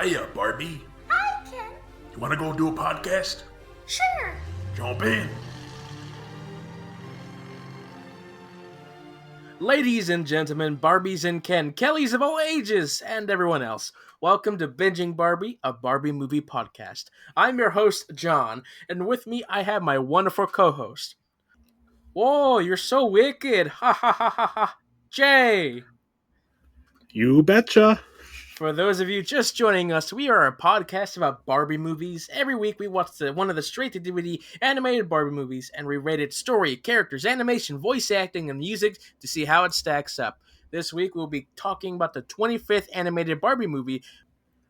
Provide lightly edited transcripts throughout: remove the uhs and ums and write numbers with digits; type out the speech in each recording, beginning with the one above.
Hiya, Barbie. Hi, Ken. You want to go do a podcast? Sure. Jump in. Ladies and gentlemen, Barbies and Ken, Kellys of all ages, and everyone else, welcome to Binging Barbie, a Barbie movie podcast. I'm your host, John, and with me I have my wonderful co-host. Whoa, you're so wicked! Ha ha ha ha ha! Jay! You betcha! For those of you just joining us, we are a podcast about Barbie movies. Every week we watch one of the straight-to-DVD animated Barbie movies, and we rate its story, characters, animation, voice acting, and music to see how it stacks up. This week we'll be talking about the 25th animated Barbie movie,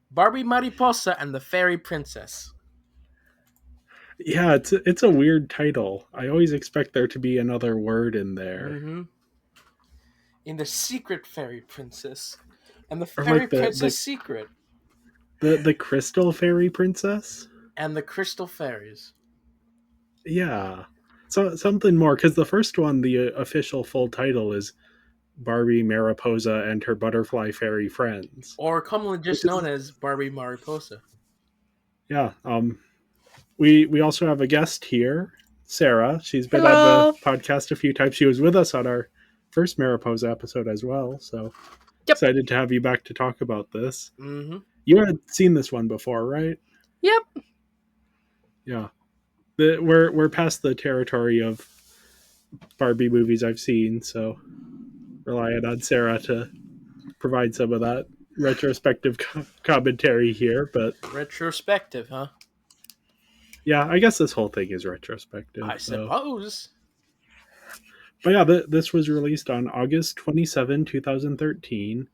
Barbie Mariposa and the Fairy Princess. Yeah, it's a weird title. I always expect there to be another word in there. Mm-hmm. In the Secret Fairy Princess. And the Or Fairy like Princess Secret. The Crystal Fairy Princess? And the Crystal Fairies. Yeah. So something more, because the first one, the official full title is Barbie Mariposa and her butterfly fairy friends. Or commonly just known as Barbie Mariposa. Yeah. We also have a guest here, Sarah. She's been Hello. on the podcast a few times. She was with us on our first Mariposa episode as well, so excited to have you back to talk about this. Mm-hmm. You had seen this one before, right? Yep. Yeah. We're past the territory of Barbie movies I've seen, so relying on Sarah to provide some of that retrospective commentary here. But Retrospective, huh? yeah, I guess this whole thing is retrospective. I suppose. But yeah, this was released on August 27, 2013,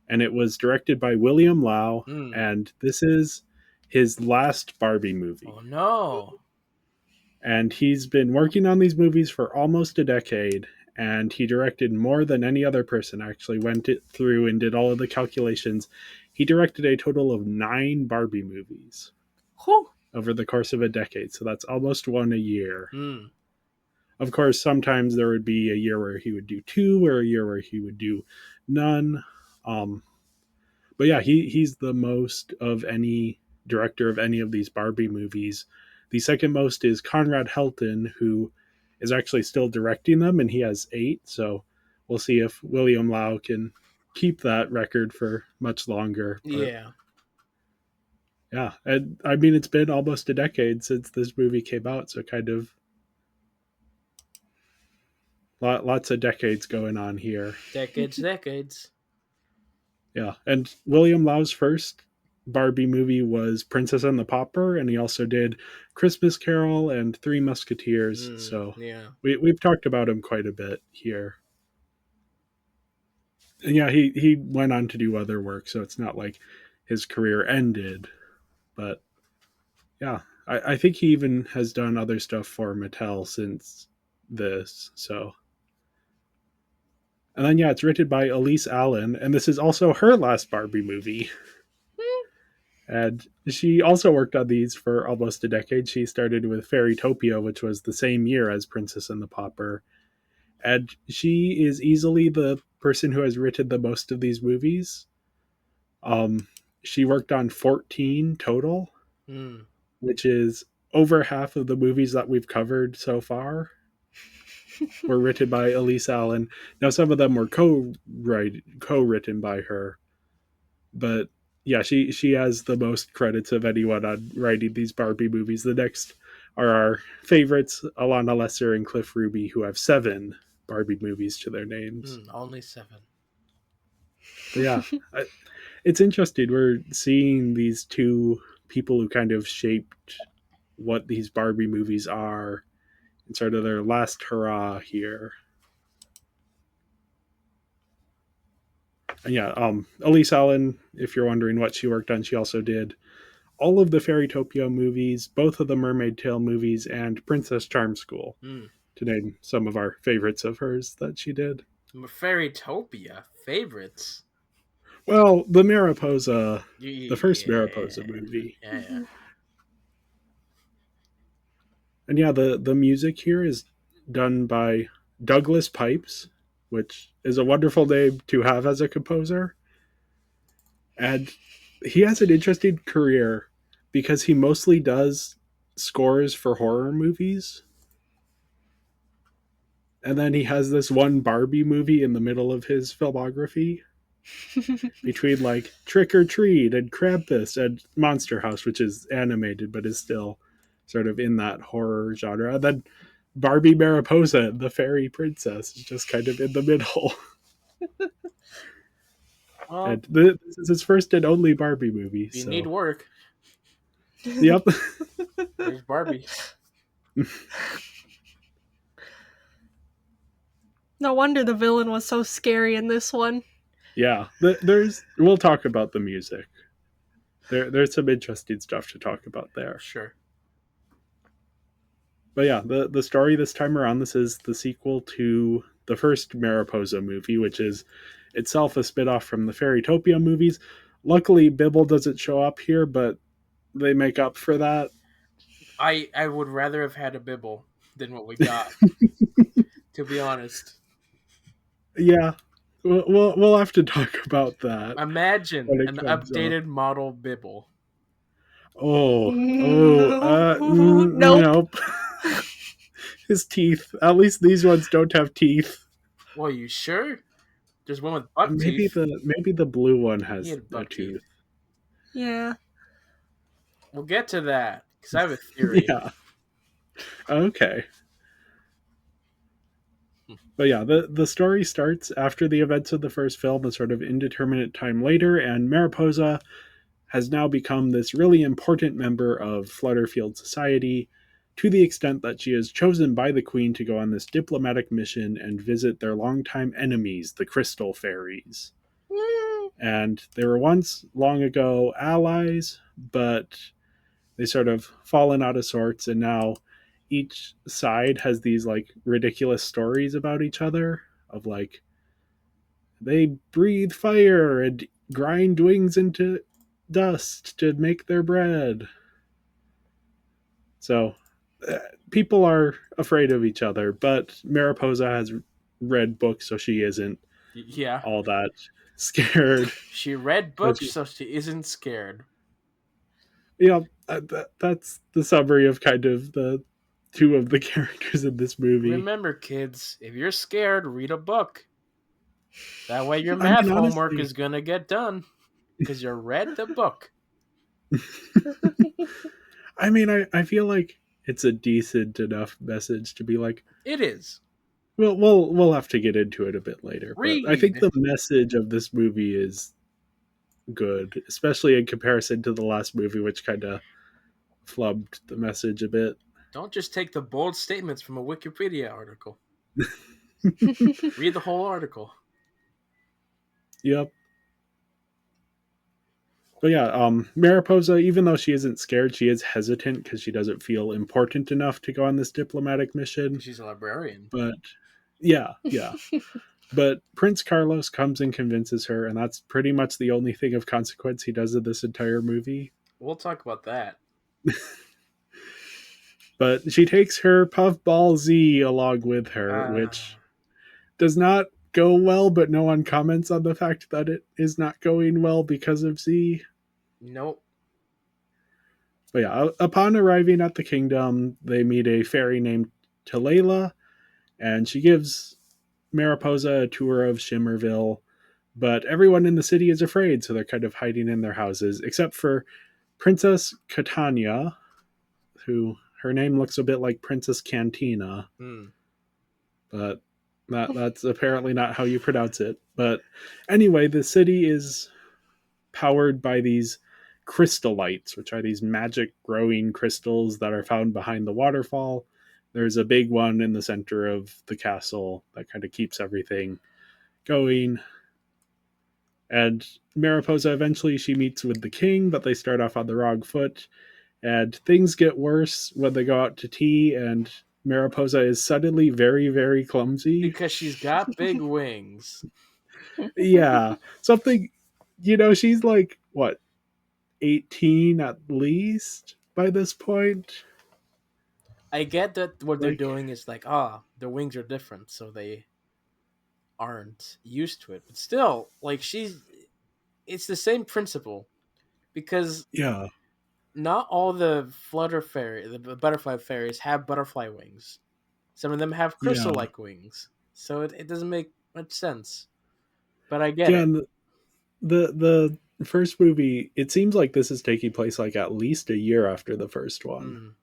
and it was directed by William Lau, and this is his last Barbie movie. Oh, no. And he's been working on these movies for almost a decade, and he directed more than any other person. Actually went through and did all of the calculations. He directed a total of 9 Barbie movies over the course of a decade, so that's almost one a year. Of course, sometimes there would be a year where he would do 2 or a year where he would do none. But yeah, he's the most of any director of any of these Barbie movies. The second most is Conrad Helton, who is actually still directing them, and he has 8. So we'll see if William Lau can keep that record for much longer. But yeah, and I mean, it's been almost a decade since this movie came out, so kind of lots of decades going on here. Decades. Yeah, and William Lau's first Barbie movie was Princess and the Pauper, and he also did Christmas Carol and Three Musketeers. So yeah, we've talked about him quite a bit here. And yeah, he went on to do other work, so it's not like his career ended. But yeah, I think he even has done other stuff for Mattel since this. So, and then yeah, it's written by Elise Allen, and this is also her last Barbie movie. And she also worked on these for almost a decade. She started with Fairytopia, which was the same year as Princess and the Pauper. And she is easily the person who has written the most of these movies. She worked on 14 total, which is over half of the movies that we've covered so far were written by Elise Allen. Now, some of them were co-written by her, but yeah, she has the most credits of anyone on writing these Barbie movies. The next are our favorites, Alana Lesser and Cliff Ruby, who have 7 Barbie movies to their names. Only 7. But yeah, it's interesting. We're seeing these two people who kind of shaped what these Barbie movies are and sort of their last hurrah here. And yeah, Elise Allen, if you're wondering what she worked on, she also did all of the Fairytopia movies, both of the Mermaid Tale movies, and Princess Charm School, to name some of our favorites of hers that she did. Fairytopia? Favorites? Well, the Mariposa, the first Mariposa movie. Yeah. And yeah, the music here is done by Douglas Pipes, which is a wonderful name to have as a composer. And he has an interesting career because he mostly does scores for horror movies. And then he has this one Barbie movie in the middle of his filmography between like Trick or Treat and Krampus and Monster House, which is animated but is still sort of in that horror genre. And then Barbie Mariposa, the fairy princess, is just kind of in the middle. Well, And this is his first and only Barbie movie. if you So, need work, yep. there's Barbie. No wonder the villain was so scary in this one. Yeah, we'll talk about the music. There's some interesting stuff to talk about there. Sure. But yeah, the story this time around, this is the sequel to the first Mariposa movie, which is itself a spinoff from the Fairytopia movies. Luckily, Bibble doesn't show up here, but they make up for that. I would rather have had a Bibble than what we got, to be honest. Yeah, we'll have to talk about that. Imagine when it an comes updated model Bibble. Nope. Nope. His teeth. At least these ones don't have teeth. Well, you sure? There's one with buck Maybe teeth. the blue one He has had a buck tooth. teeth. Yeah. We'll get to that because I have a theory. Yeah. Okay. But yeah, the story starts after the events of the first film, a sort of indeterminate time later, and Mariposa has now become this really important member of Flutterfield society, to the extent that she is chosen by the Queen to go on this diplomatic mission and visit their longtime enemies, the Crystal Fairies. And they were once, long ago, allies, but they sort of fallen out of sorts, and now each side has these like ridiculous stories about each other of like they breathe fire and grind wings into dust to make their bread. So people are afraid of each other, but Mariposa has read books, so she isn't Yeah. all that scared. She read books, so she isn't scared. Yeah, that's the summary of kind of the two of the characters in this movie. Remember, kids, if you're scared, read a book. That way your I math mean, homework honestly, is going to get done because you read the book. I mean, I feel like it's a decent enough message to be like, It is. well, we'll have to get into it a bit later. But I think Read. the message of this movie is good, especially in comparison to the last movie, which kind of flubbed the message a bit. Don't just take the bold statements from a Wikipedia article. Read the whole article. Yep. But yeah, Mariposa, even though she isn't scared, she is hesitant because she doesn't feel important enough to go on this diplomatic mission. She's a librarian. But yeah. But Prince Carlos comes and convinces her, and that's pretty much the only thing of consequence he does in this entire movie. We'll talk about that. But she takes her Puffball Z along with her, which does not go well, but no one comments on the fact that it is not going well because of Z. Nope. But yeah, upon arriving at the kingdom, they meet a fairy named Talela, and she gives Mariposa a tour of Shimmerville, but everyone in the city is afraid, so they're kind of hiding in their houses, except for Princess Catania, who her name looks a bit like Princess Cantina, but that's apparently not how you pronounce it. But anyway, the city is powered by these crystallites, which are these magic growing crystals that are found behind the waterfall. There's a big one in the center of the castle that kind of keeps everything going. And Mariposa, eventually she meets with the king, but they start off on the wrong foot. And things get worse when they go out to tea, and Mariposa is suddenly very, very clumsy. Because she's got big wings. Yeah. Something, she's like, what, 18 at least by this point? I get that what they're doing is like, their wings are different, so they aren't used to it. But still, like, it's the same principle. because Yeah. not all the the butterfly fairies have butterfly wings. Some of them have Yeah. crystal-like wings, so it doesn't make much sense. But I get Yeah, it. and the first movie, it seems like this is taking place like at least a year after the first one. Mm.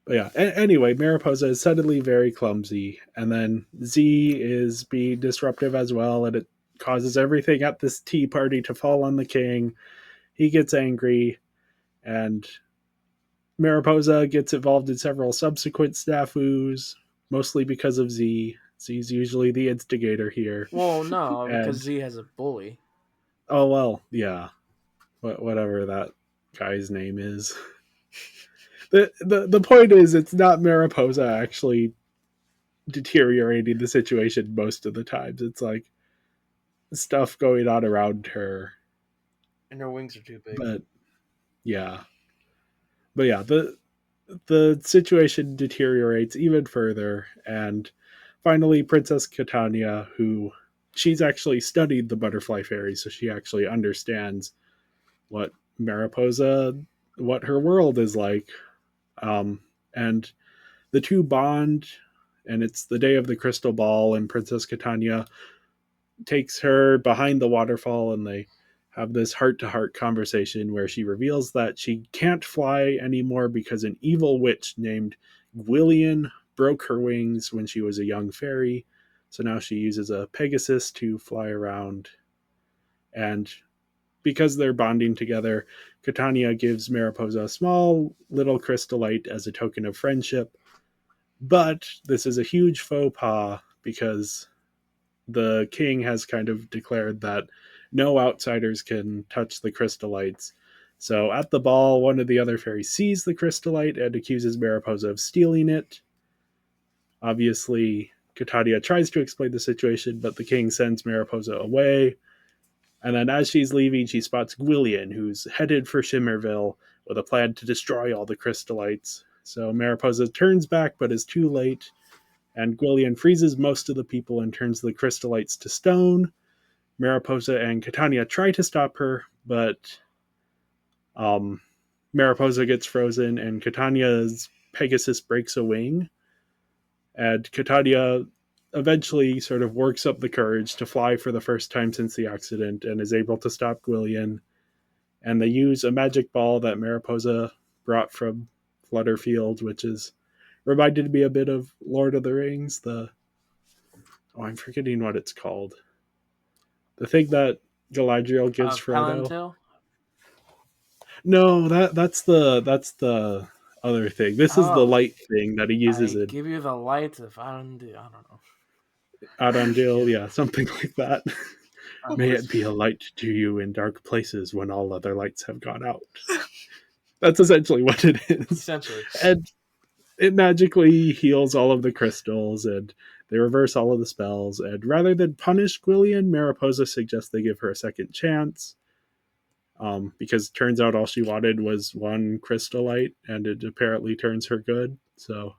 But yeah, anyway, Mariposa is suddenly very clumsy, and then Z is being disruptive as well, and it causes everything at this tea party to fall on the king. He gets angry, and Mariposa gets involved in several subsequent snafus, mostly because of Z. Z's usually the instigator here. Well, no, because And, Z has a bully. oh well, yeah, whatever that guy's name is. The point is, it's not Mariposa actually deteriorating the situation most of the times. It's like stuff going on around her. And her wings are too big. But yeah. But yeah, the situation deteriorates even further, and finally Princess Catania, who she's actually studied the butterfly fairy, so she actually understands what Mariposa, what her world is like. And the two bond, and it's the day of the crystal ball, and Princess Catania takes her behind the waterfall, and they have this heart-to-heart conversation where she reveals that she can't fly anymore because an evil witch named Gwillian broke her wings when she was a young fairy. So now she uses a Pegasus to fly around. And because they're bonding together, Catania gives Mariposa a small little crystallite as a token of friendship. But this is a huge faux pas because the king has kind of declared that no outsiders can touch the crystallites. So at the ball, one of the other fairies sees the crystallite and accuses Mariposa of stealing it. Obviously, Katadia tries to explain the situation, but the king sends Mariposa away. And then as she's leaving, she spots Gwillian, who's headed for Shimmerville with a plan to destroy all the crystallites. So Mariposa turns back, but is too late, and Gwillian freezes most of the people and turns the crystallites to stone. Mariposa and Catania try to stop her, but Mariposa gets frozen, and Catania's Pegasus breaks a wing. And Catania eventually sort of works up the courage to fly for the first time since the accident and is able to stop Gwillian. And they use a magic ball that Mariposa brought from Flutterfield, which is reminded me a bit of Lord of the Rings. I'm forgetting what it's called. The thing that Galadriel gives Frodo. Palantir? No, that's the other thing. This is the Oh, light thing that he uses I in give you the light of Palantir. I don't know. Arundel, yeah, something like that. May Was- it be a light to you in dark places when all other lights have gone out. That's essentially what it is. Essentially. And it magically heals all of the crystals, and they reverse all of the spells. And rather than punish Gwillian, Mariposa suggests they give her a second chance. Because it turns out all she wanted was one crystallite, and it apparently turns her good. So,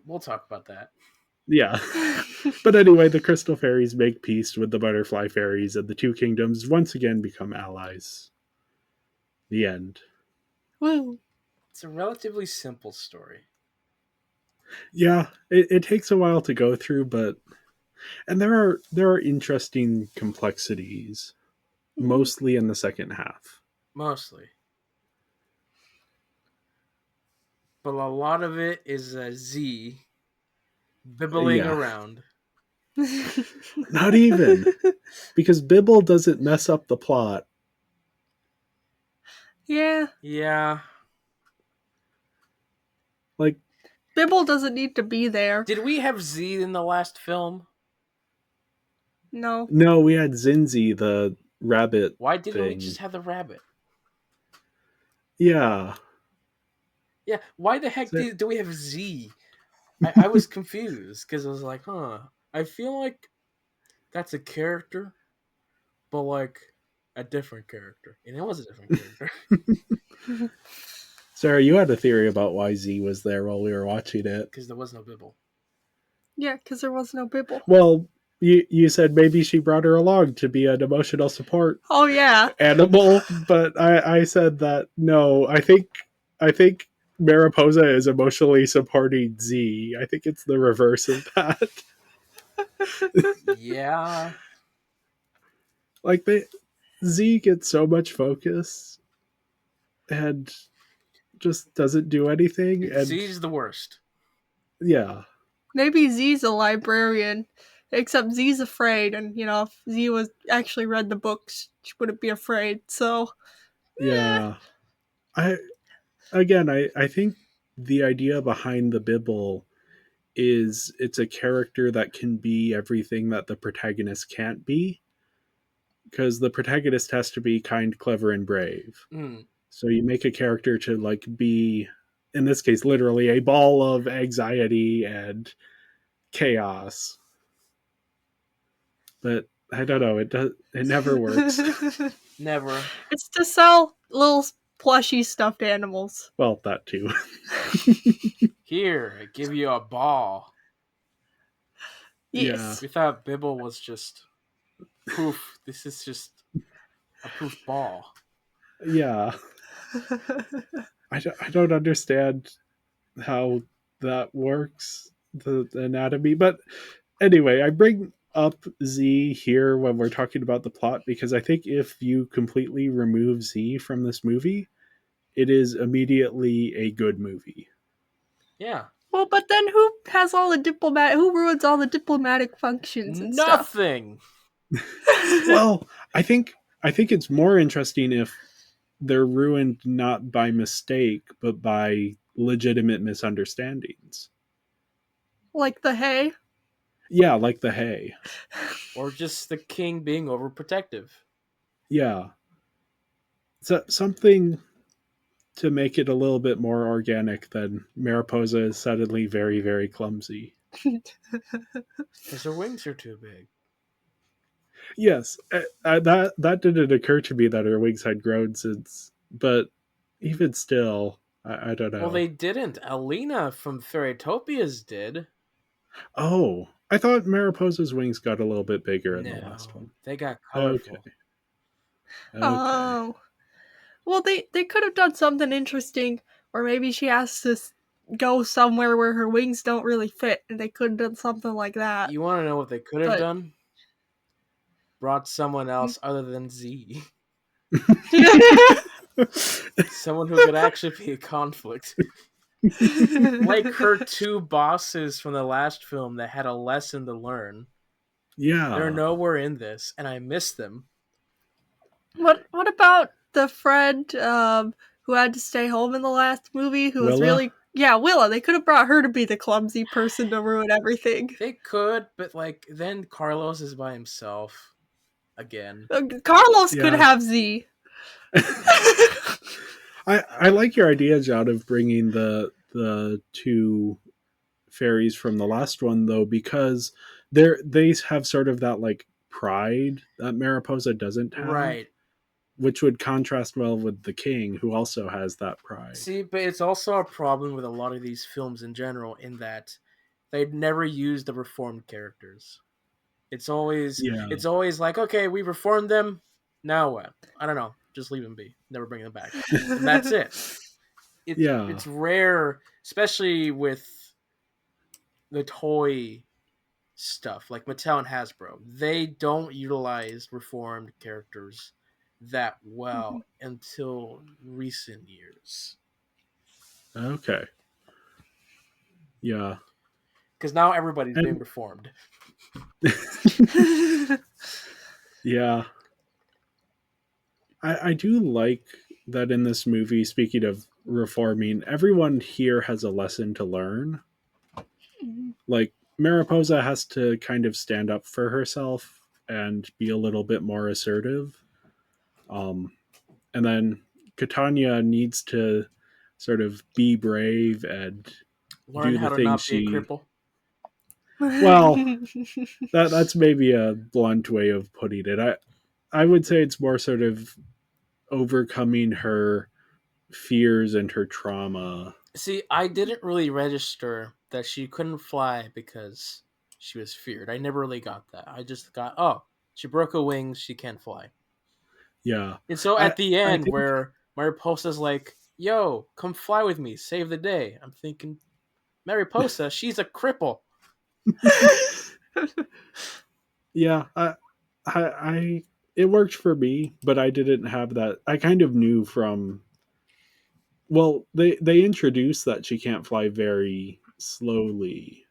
We'll talk about that. yeah. But anyway, the crystal fairies make peace with the butterfly fairies, and the two kingdoms once again become allies. The end. Woo. It's a relatively simple story. Yeah, it takes a while to go through, but and there are interesting complexities, mostly in the second half. Mostly. But a lot of it is a Z bibbling Yeah, around. not even because Bibble doesn't mess up the plot. Yeah. Yeah. Like, Bibble doesn't need to be there. Did we have Z in the last film? No. no, we had Zinzi, the rabbit Why didn't we thing. just have the rabbit? Yeah. Yeah, why the heck So- do we have Z? I was confused because I was like, I feel like that's a character, but like a different character. And it was a different character. Sarah, you had a theory about why Z was there while we were watching it. Because there was no Bibble. Yeah, because there was no Bibble. Well, you said maybe she brought her along to be an emotional support Oh yeah. animal, but I said that no. I think Mariposa is emotionally supporting Z. I think it's the reverse of that. Yeah. Like Z gets so much focus and just doesn't do anything, and Z's the worst. yeah, Maybe Z's a librarian, except Z's afraid, and if Z was actually read the books, she wouldn't be afraid. So, yeah. I I think the idea behind the Bibble is it's a character that can be everything that the protagonist can't be, because the protagonist has to be kind, clever, and brave. Mm. So you make a character to like be, in this case, literally a ball of anxiety and chaos. But I don't know. It never works. Never. it's to sell little plushy stuffed animals. Well, that too. Here, I give you a ball. Yeah. Yes. We thought Bibble was just poof. This is just a poof ball. Yeah. I don't understand how that works, the anatomy. But anyway, I bring up Z here when we're talking about the plot because I think if you completely remove Z from this movie, it is immediately a good movie. Yeah. Well, but then who ruins all the diplomatic functions and stuff? Nothing. Well, I think it's more interesting if they're ruined not by mistake but by legitimate misunderstandings. Like the hay. Yeah, like the hay. Or just the king being overprotective. Yeah. So something to make it a little bit more organic than Mariposa is suddenly very, very clumsy. Because her wings are too big. Yes, that didn't occur to me that her wings had grown since, but even still, I don't know. Well, they didn't. Alina from Fairytopia's did. Oh, I thought Mariposa's wings got a little bit bigger in the last No. one. They got Okay. colorful. Okay. Oh. Well, they could have done something interesting, or maybe she has to go somewhere where her wings don't really fit, and they could have done something like that. You want to know what they could have But done? Brought someone else other than Z. Someone who could actually be a conflict. Like her two bosses from the last film that had a lesson to learn. Yeah. They're nowhere in this, and I miss them. what about the friend who had to stay home in the last movie? Who was Willa? really Willa. They could have brought her to be the clumsy person to ruin everything. They could, but like then Carlos is by himself again. Carlos could Yeah. have Z. I like your idea, John, of bringing the two fairies from the last one though, because they have sort of that like pride that Mariposa doesn't have, Right. which would contrast well with the king, who also has that pride. See, but it's also a problem with a lot of these films in general in that they'd never use the reformed characters. It's always like, okay, we reformed them. Now what? I don't know. Just leave them be. Never bring them back. And that's it. It's rare, especially with the toy stuff like Mattel and Hasbro. They don't utilize reformed characters that well until recent years. Okay. Yeah. Because now everybody's being reformed. Yeah. I do like that in this movie, speaking of reforming, everyone here has a lesson to learn. Like, Mariposa has to kind of stand up for herself and be a little bit more assertive. And then Catania needs to sort of be brave and Learn do how the to things not be a she. cripple. Well, that's maybe a blunt way of putting it. I would say it's more sort of overcoming her fears and her trauma. See, I didn't really register that she couldn't fly because she was feared. I never really got that. I just got, oh, she broke her wings, she can't fly. Yeah. And so I at the I end, think where Mariposa's like, yo, come fly with me, save the day. I'm thinking, Mariposa, she's a cripple. yeah, I it worked for me, but I didn't have that. I kind of knew from, well, they introduced that she can't fly very slowly,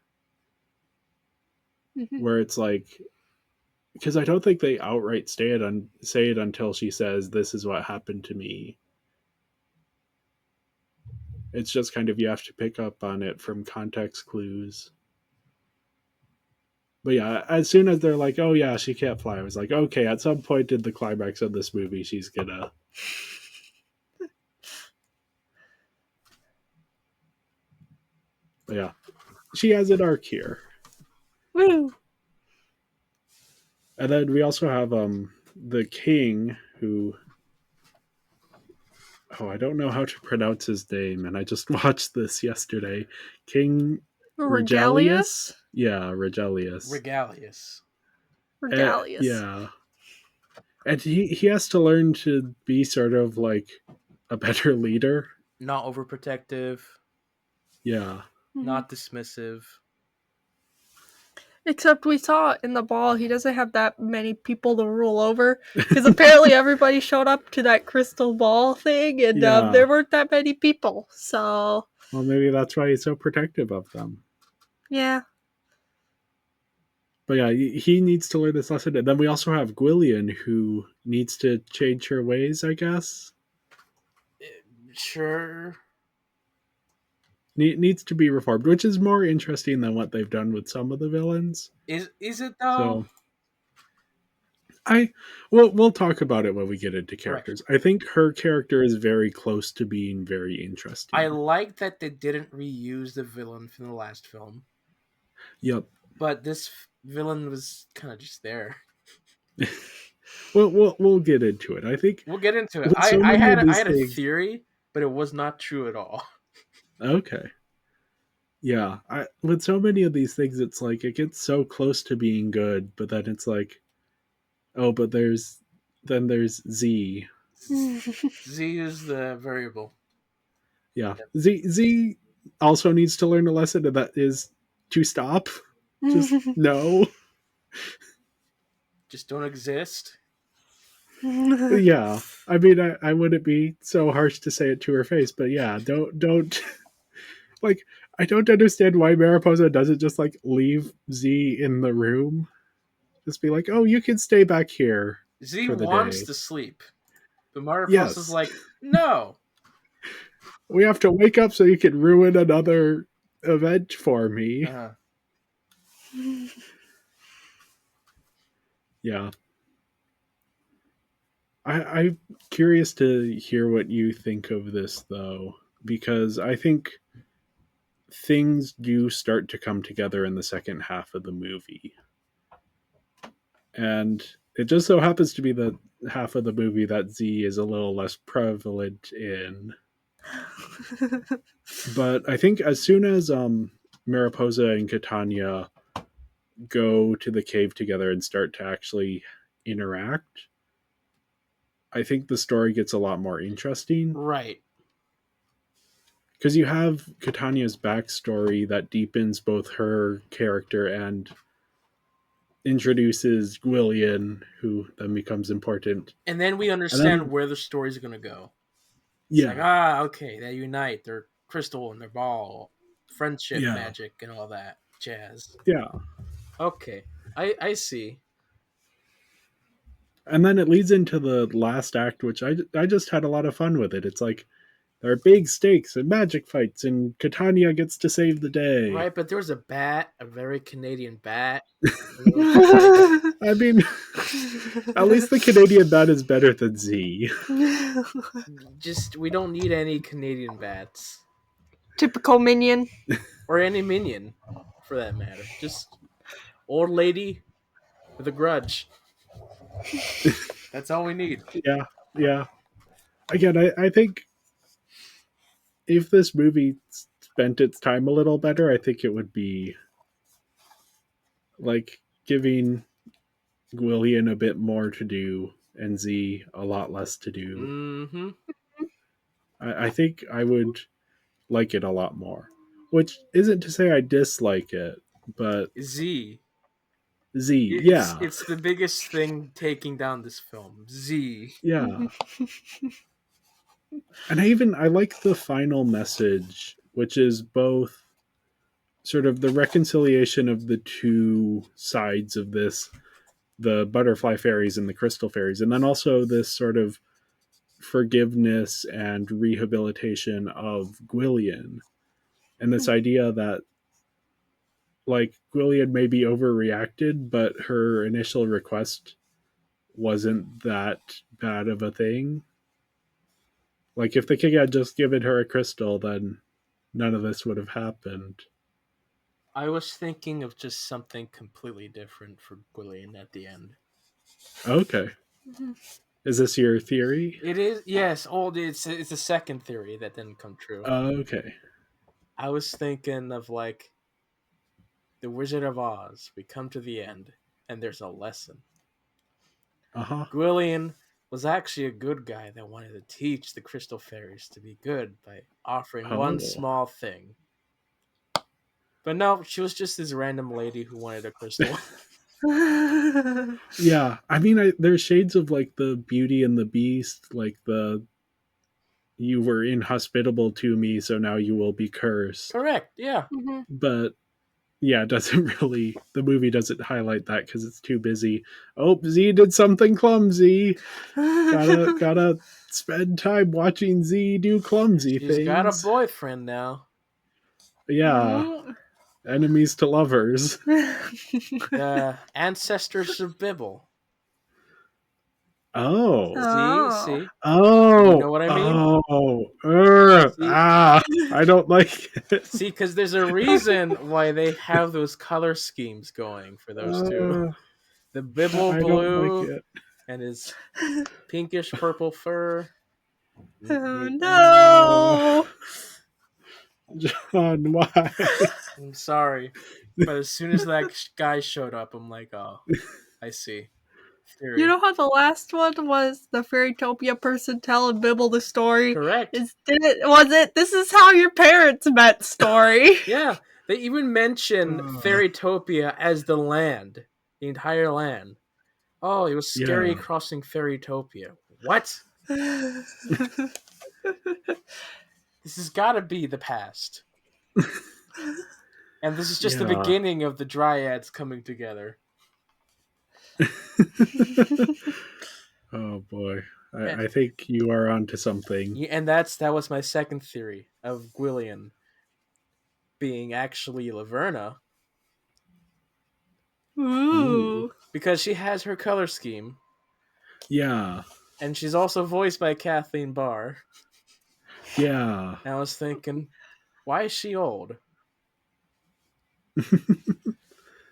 Mhm. where it's like, because I don't think they outright say it until she says, "This is what happened to me." It's just kind of, you have to pick up on it from context clues. But yeah, as soon as they're like, "Oh yeah, she can't fly," I was like, "Okay." At some point in the climax of this movie, she's gonna. But yeah, she has an arc here, Woo! and then we also have the king who. Oh, I don't know how to pronounce his name, and I just watched this yesterday. King Regalius? Regalius? Yeah, Regalius. Regalius. Regalius. Yeah. And he has to learn to be sort of like a better leader. Not overprotective, Yeah. Mhm. not dismissive. Except we saw in the ball, he doesn't have that many people to rule over. Because apparently everybody showed up to that crystal ball thing, and Yeah. there weren't that many people. So, Well, maybe that's why he's so protective of them. yeah. But yeah, he needs to learn this lesson. And then we also have Gwillian, who needs to change her ways, I guess. Sure. Needs to be reformed, which is more interesting than what they've done with some of the villains. Is it though? So we'll talk about it when we get into characters. I think her character is very close to being very interesting. I like that they didn't reuse the villain from the last film. Yep. But this villain was kind of just there. We'll get into it. I think We'll get into it. so I had these a things, theory, but it was not true at all. okay. Yeah, with so many of these things, it's like it gets so close to being good, but then it's like, oh, but there's Z. Z is the variable. Yeah, Z also needs to learn a lesson, and that is to stop. Just no. Just don't exist. Yeah, I mean, I wouldn't be so harsh to say it to her face, but yeah, don't like, I don't understand why Mariposa doesn't just like leave Z in the room. Just be like, oh, you can stay back here Z for the wants day. to sleep. But Mariposa's Yes. like, no. We have to wake up so you can ruin another event for me. Yeah. I'm curious to hear what you think of this, though, because I think things do start to come together in the second half of the movie. And it just so happens to be the half of the movie that Z is a little less prevalent in. But I think as soon as Mariposa and Catania go to the cave together and start to actually interact, I think the story gets a lot more interesting. Right. Because you have Catania's backstory that deepens both her character and introduces Gwillian, who then becomes important. And then we understand where the story's going to go. It's like, okay, they unite. They're crystal and their ball. Friendship, magic, and all that jazz. Yeah. Okay. I see. And then it leads into the last act, which I just had a lot of fun with it. It's like, there are big stakes and magic fights, and Catania gets to save the day. Right, but there was a bat, a very Canadian bat. I mean, at least the Canadian bat is better than Z. Just, we don't need any Canadian bats. Typical minion. Or any minion, for that matter. Just old lady with a grudge. That's all we need. Yeah. Again, I think if this movie spent its time a little better, I think it would be like giving Gwillian a bit more to do and Z a lot less to do. Mm-hmm. I think I would like it a lot more. Which isn't to say I dislike it, but Z. Z, It's yeah, it's the biggest thing taking down this film. Z. yeah. And I like the final message, which is both sort of the reconciliation of the two sides of this, the butterfly fairies and the crystal fairies, and then also this sort of forgiveness and rehabilitation of Gwillian, and this idea that like Gwillian maybe overreacted, but her initial request wasn't that bad of a thing. Like if the king had just given her a crystal, then none of this would have happened. I was thinking of just something completely different for Gwillian at the end. Okay. Is this your theory? It is, yes. It's a second theory that didn't come true. Okay. I was thinking of like the Wizard of Oz. We come to the end, and there's a lesson. Uh-huh. Gwillian was actually a good guy that wanted to teach the Crystal Fairies to be good by offering one Oh. small thing. But no, she was just this random lady who wanted a crystal. Yeah, I mean, there's shades of like the Beauty and the Beast, like the you were inhospitable to me, so now you will be cursed. Correct, yeah. But yeah, it doesn't really. The movie doesn't highlight that because it's too busy. Oh, Z did something clumsy. Gotta spend time watching Z do clumsy She's things. got a boyfriend now. Yeah, enemies to lovers. The ancestors of Bibble. Oh. See? Oh, You know what I mean? I don't like it. See, because there's a reason why they have those color schemes going for those two. The Bibble I blue don't like it. and his pinkish purple fur. Oh, no. John, why? I'm sorry, but as soon as that guy showed up, I'm like, oh, I see. Theory. You know how the last one was the Fairytopia person telling Bibble the story? Correct. Was it this is how your parents met story? Yeah, they even mention Uh. Fairytopia as the land, the entire land. Oh, it was scary Yeah. crossing Fairytopia. What? This has got to be the past. And this is just the Yeah. beginning of the Dryads coming together. Oh boy, I think you are onto something. Yeah, and that was my second theory of Gwillian being actually Laverna. Ooh. Because she has her color scheme. Yeah, And she's also voiced by Kathleen Barr. yeah. And I was thinking, why is she old?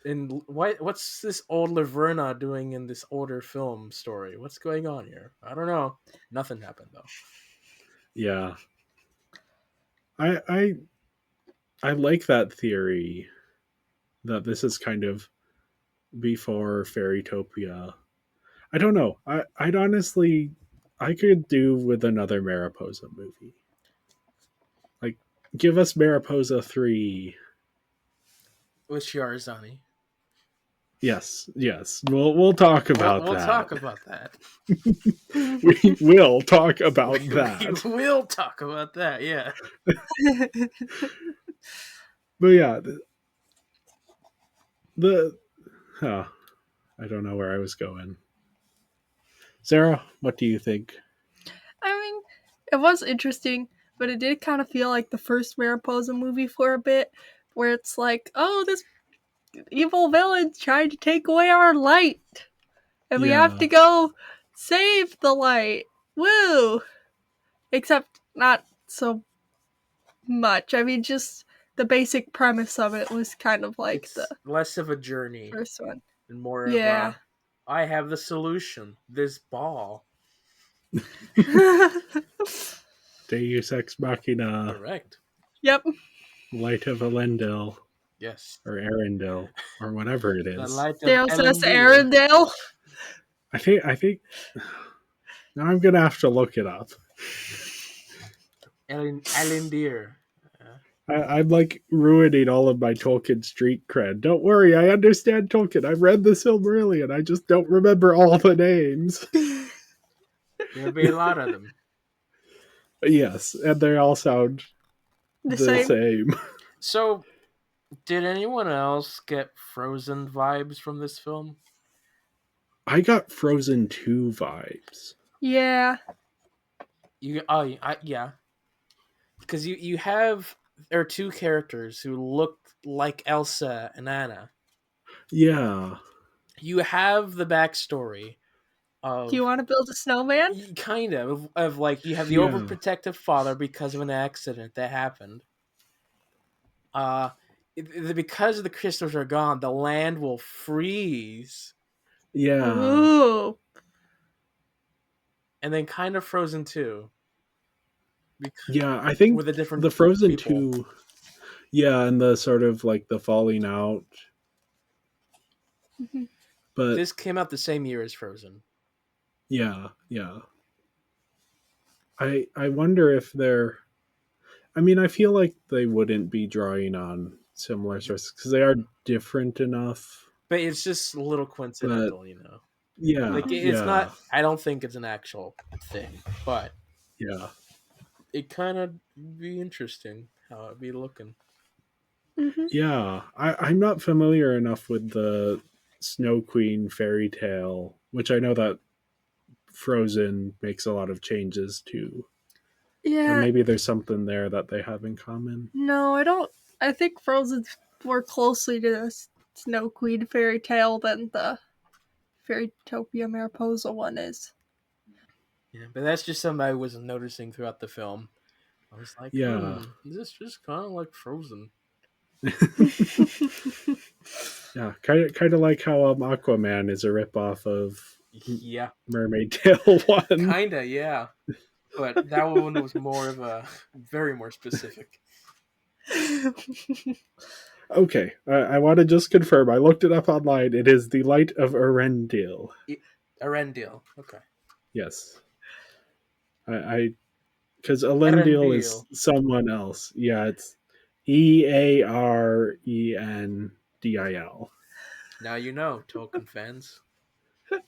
And what's this old Laverna doing in this older film story? What's going on here? I don't know. Nothing happened though. Yeah. I like that theory that this is kind of before Fairytopia. I don't know. I'd honestly I could do with another Mariposa movie. Like give us Mariposa 3. With Shiarazani. Yes. We'll talk about We'll that. talk about that. We will talk about that. We will talk about that, yeah. But yeah, I don't know where I was going. Sarah, what do you think? I mean, it was interesting, but it did kind of feel like the first Mariposa movie for a bit, where it's like, oh, this evil villain tried to take away our light, and we have Yeah. to go save the light. Woo! Except not so much. I mean, just the basic premise of it was kind of like It's the less of a journey first one. and more Yeah. of a, I have the solution. This ball. Deus Ex Machina, Correct. Yep. Light of Elendil. Yes. or Arendelle or whatever it The is. light of Dale says Elendil. Arendelle. I think now I'm gonna have to look it up. Elendir. I'm like ruining all of my Tolkien street cred. Don't worry, I understand Tolkien. I've read the Silmarillion. I just don't remember all the names. There'll be a lot of them. Yes, and they all sound The the same. same. So, did anyone else get Frozen vibes from this film? I got Frozen 2 vibes. Yeah. Yeah, because there are two characters who look like Elsa and Anna. Yeah. You have the backstory Do you of want to build a snowman? kind of like you have the Yeah. overprotective father because of an accident that happened. Because the crystals are gone, the land will freeze, Yeah. Ooh. and then kind of Frozen too. Yeah, I think With a different the Frozen people. 2, yeah, and the sort of like the falling out. But This came out the same year as Frozen. yeah. I wonder if they're I mean, I feel like they wouldn't be drawing on similar sources because they are different enough. But it's just a little But coincidental, yeah, Like it's yeah, not. I don't think it's an actual thing, but yeah. it kind of be interesting how it'd be looking. Mm-hmm. Yeah, I'm not familiar enough with the Snow Queen fairy tale, which I know that Frozen makes a lot of changes to. But Yeah. maybe there's something there that they have in common. No, I don't. I think Frozen's more closely to the Snow Queen fairy tale than the Fairytopia Mariposa one is. Yeah, but that's just something I was noticing throughout the film. I was like, Yeah, is this just kind of like Frozen? yeah, kind of like how Aquaman is a ripoff of Yeah, Mermaid Tale one. kinda, yeah. But that one was more of a very more specific. Okay, I want to just confirm. I looked it up online. It is the Light of Arendelle. Arendelle. Okay. Yes, I because Elendil is Arendelle. someone else. Yeah, it's Arendil. Now you know, Tolkien fans.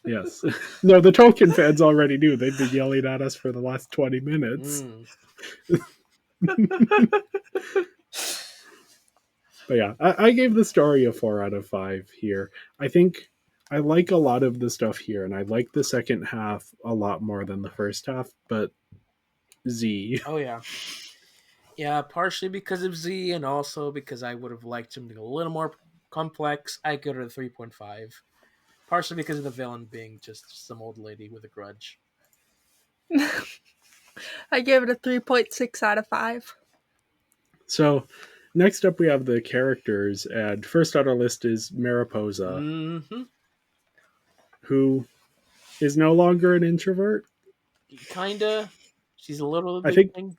Yes. No, the Tolkien fans already knew. They've been yelling at us for the last 20 minutes. Mm. But yeah, I gave the story a 4 out of 5 here. I think I like a lot of the stuff here, and I like the second half a lot more than the first half, but Z. Oh yeah. Yeah, partially because of Z, and also because I would have liked something a little more complex. I go to the 3.5. Partially because of the villain being just some old lady with a grudge. I gave it a 3.6 out of 5. So next up we have the characters, and first on our list is Mariposa, Mm-hmm. who is no longer an introvert. Kinda. She's a little I bit think thing.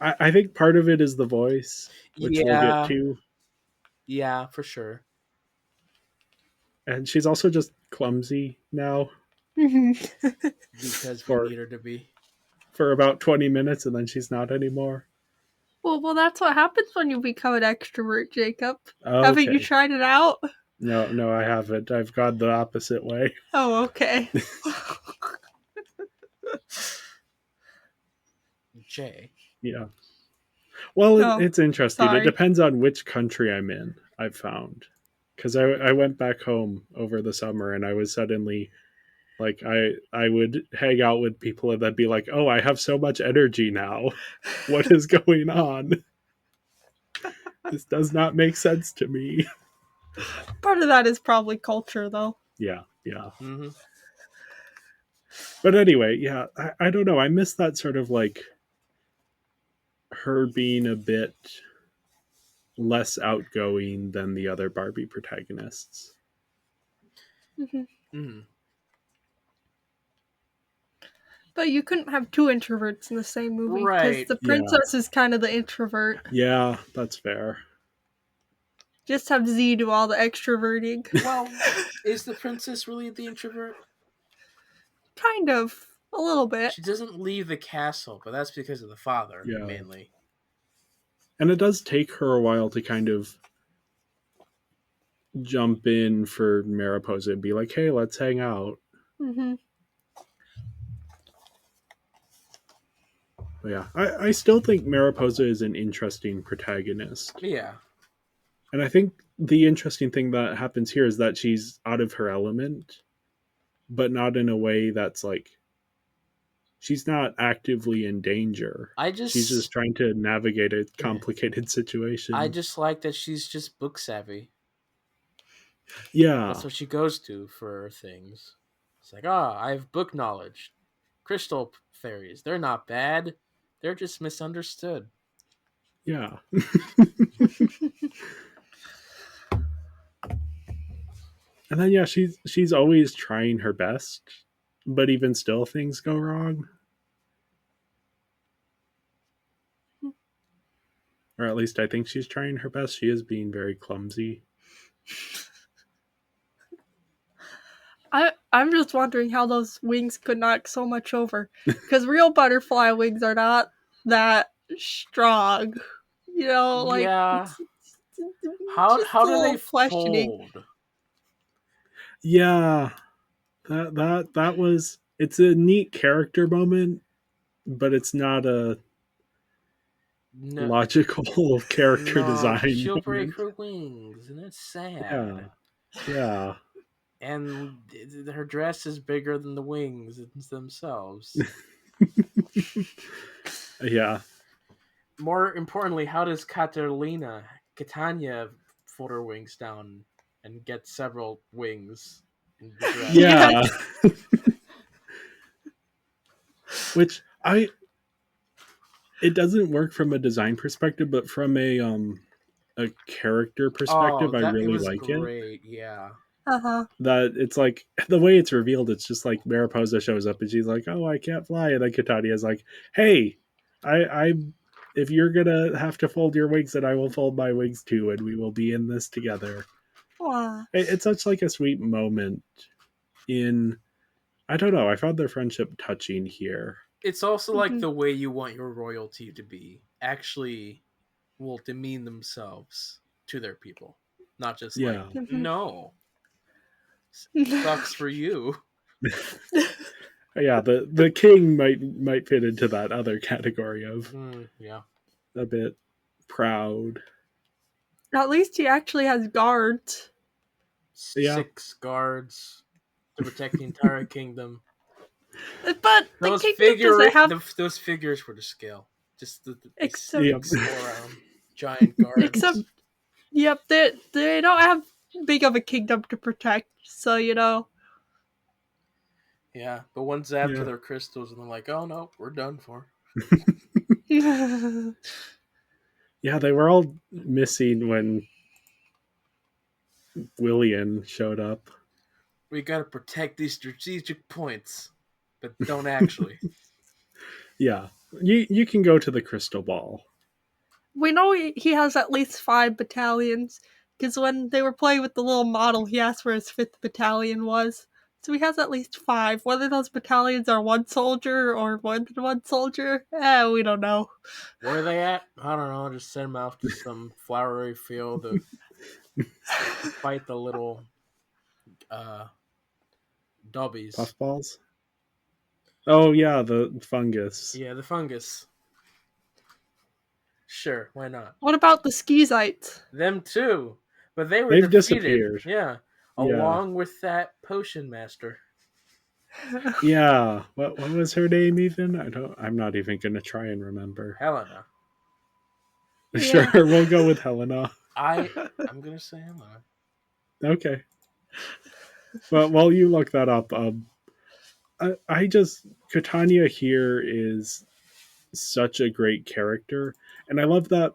I think part of it is the voice, which we'll get Yeah. to. Yeah, for sure. And she's also just clumsy now Because we for need her to be. about 20 minutes, and then she's not anymore. well, that's what happens when you become an extrovert, Jacob. Okay. Haven't you tried it out? No, I haven't. I've gone the opposite way. Oh, okay. Jay. Yeah. Well, Oh, it's interesting. sorry. It depends on which country I'm in, I've found. Because I went back home over the summer, and I was suddenly like I would hang out with people and then be like, oh, I have so much energy now. What is going on? This does not make sense to me. Part of that is probably culture, though. Yeah. Mm-hmm. But anyway, yeah, I don't know. I miss that sort of like her being a bit less outgoing than the other Barbie protagonists. Mm-hmm. But you couldn't have two introverts in the same movie because Right. the Yeah. princess is kind of the introvert. Yeah, that's fair. Just have Z do all the extroverting. Well, is the princess really the introvert? Kind of. A little bit. She doesn't leave the castle, but that's because of the father, Yeah. mainly. And it does take her a while to kind of jump in for Mariposa and be like, hey, let's hang out. Mm-hmm. But yeah, I still think Mariposa is an interesting protagonist. Yeah. And I think the interesting thing that happens here is that she's out of her element, but not in a way that's like, she's not actively in danger. She's just trying to navigate a complicated situation. I just like that she's just book savvy. Yeah. That's what she goes to for things. It's like, I have book knowledge. Crystal fairies, they're not bad. They're just misunderstood. Yeah. And then she's always trying her best, but even still things go wrong. Or at least I think she's trying her best. She is being very clumsy. I'm just wondering how those wings could knock so much over. Because real butterfly wings are not that strong. You know, like Yeah. it's How just do a little they questioning. fold? Yeah. That was, it's a neat character moment, but it's not a logical character design. She'll moment. break her wings, and it's sad. Yeah. And her dress is bigger than the wings themselves. Yeah. More importantly, how does Catania fold her wings down and get several wings in the dress? Yeah. Which it doesn't work from a design perspective, but from a character perspective, I really like great. Yeah. Uh-huh. that it's like the way it's revealed, it's just like Mariposa shows up and she's like, oh, I can't fly, and then Catania's like, hey, I if you're gonna have to fold your wings, then I will fold my wings too, and we will be in this together. Wow. It's such like a sweet moment in, I don't know, I found their friendship touching here. It's also like the way you want your royalty to be actually will demean themselves to their people, not just like no sucks for you. Yeah, the king might fit into that other category of a bit proud. At least he actually has guards. 6 guards to protect the entire kingdom. But those the kingdom doesn't have those figures were to scale. Just the except around giant guards. Except, yep, they don't have big of a kingdom to protect, so you know. Yeah, but one zap to their crystals and they're like, oh no, we're done for. Yeah, they were all missing when William showed up. We gotta protect these strategic points, but don't actually. Yeah, you can go to the crystal ball. We know he has at least 5 battalions, because when they were playing with the little model, he asked where his 5th battalion was. So he has at least 5. Whether those battalions are 1 soldier or more than 1 soldier, we don't know. Where are they at? I don't know. Just send them out to some flowery field to fight the little dobbies. Puffballs? Oh yeah, the fungus. Yeah, the fungus. Sure, why not? What about the Skeezites? Them too. But they've disappeared. Yeah. Along with that potion master. Yeah. What was her name even? I'm not even gonna try and remember. Helena. Sure, we'll go with Helena. I'm gonna say Helena. Okay. But while you look that up, I just, Catania here is such a great character, and I love that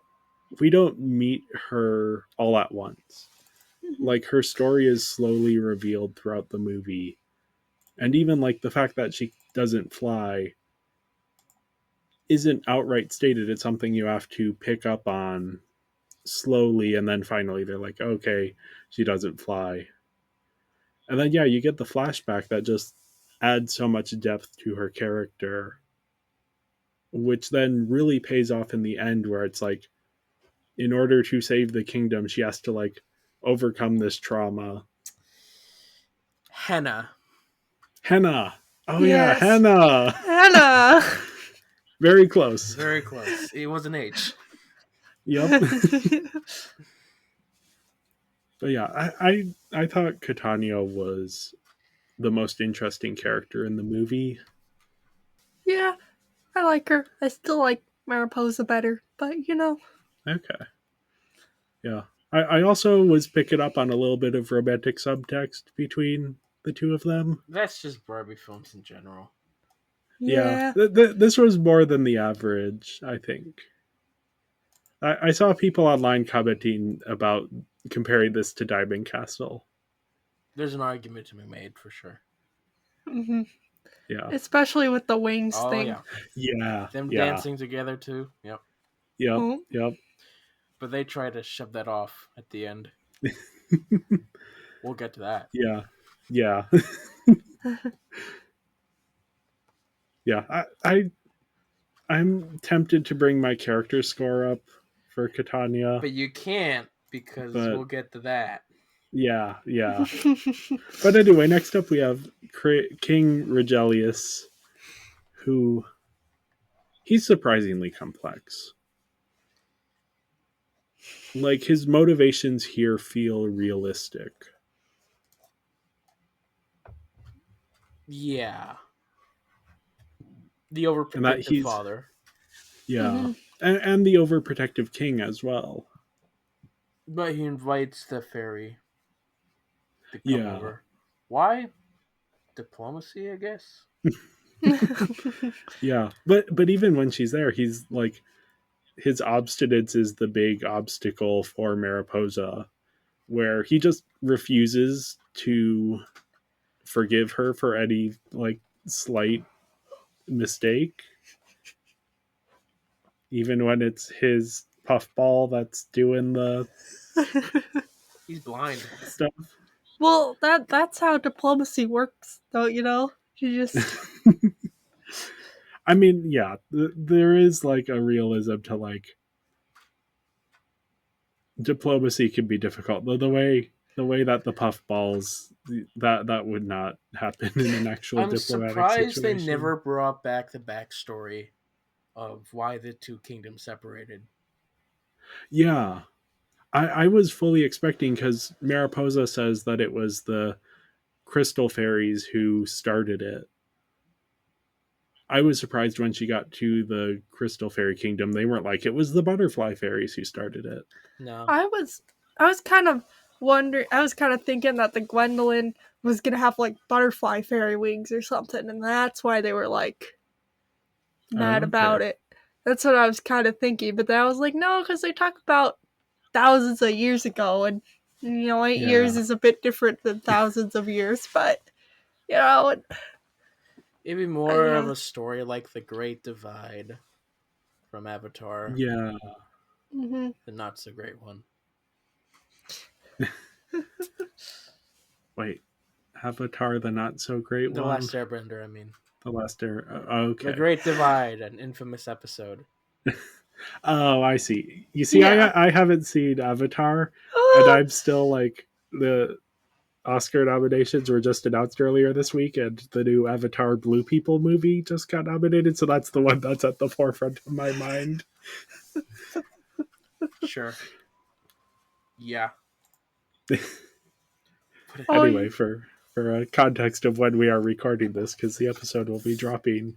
we don't meet her all at once. Like, her story is slowly revealed throughout the movie, and even like the fact that she doesn't fly isn't outright stated. It's something you have to pick up on slowly, and then finally they're like, okay, she doesn't fly. And then, yeah, you get the flashback that just adds so much depth to her character, which then really pays off in the end, where it's like, in order to save the kingdom, she has to, like, overcome this trauma. Henna. Henna! Oh, yeah, Yes. Henna! Hannah. Very close. Very close. It was an H. Yep. But yeah, I thought Catania was the most interesting character in the movie. Yeah, I like her. I still like Mariposa better, but you know. Okay. Yeah. I also was picking up on a little bit of romantic subtext between the two of them. That's just Barbie films in general. Yeah. This was more than the average, I think. I saw people online commenting about comparing this to Diamond Castle. There's an argument to be made for sure. Mm-hmm. Yeah. Especially with the wings Oh thing. yeah, Yeah. them yeah. dancing together too. Yep. Yep. Oh. Yep. But they try to shove that off at the end. We'll get to that. Yeah. Yeah. Yeah. I'm tempted to bring my character score up for Catania. But you can't because But- we'll get to that. Yeah. But anyway, next up we have King Regelius, who he's surprisingly complex. Like, his motivations here feel realistic. Yeah. The And that overprotective he's- father. Yeah. Mhm. And the overprotective king as well. But he invites the fairy to come Yeah. over. Why? Diplomacy, I guess? Yeah. But even when she's there, he's like, his obstinance is the big obstacle for Mariposa, where he just refuses to forgive her for any, like, slight mistake, even when it's his puffball that's doing the He's blind. stuff. Well, that's how diplomacy works, don't you know? You just I mean, yeah, there is, like, a realism to, like, diplomacy can be difficult. The way that the puffballs, that would not happen in an actual I'm diplomatic surprised situation. they never brought back the backstory of why the two kingdoms separated. Yeah. I was fully expecting, because Mariposa says that it was the crystal fairies who started it. I was surprised when she got to the crystal fairy kingdom. They weren't like, it was the butterfly fairies who started it. No. I was kind of wondering, I was kind of thinking that the Gwendolyn was gonna have like butterfly fairy wings or something, and that's why they were like mad Okay. about it. That's what I was kind of thinking, but then I was like, no, because they talk about thousands of years ago, and you know, 8 years Yeah. is a bit different than thousands of years, but you know, It'd be more Yeah. of a story like The Great Divide from Avatar, Yeah. hmm the not so great one. Wait. Avatar, the not so great The one? Last Airbender, I mean. The Last Air. Okay. The Great Divide, an infamous episode. Oh, I see. You see, Yeah. I haven't seen Avatar, and I'm still like, the Oscar nominations were just announced earlier this week, and the new Avatar Blue People movie just got nominated, so that's the one that's at the forefront of my mind. Sure. Yeah. Oh, Anyway, for a context of when we are recording this, because the episode will be dropping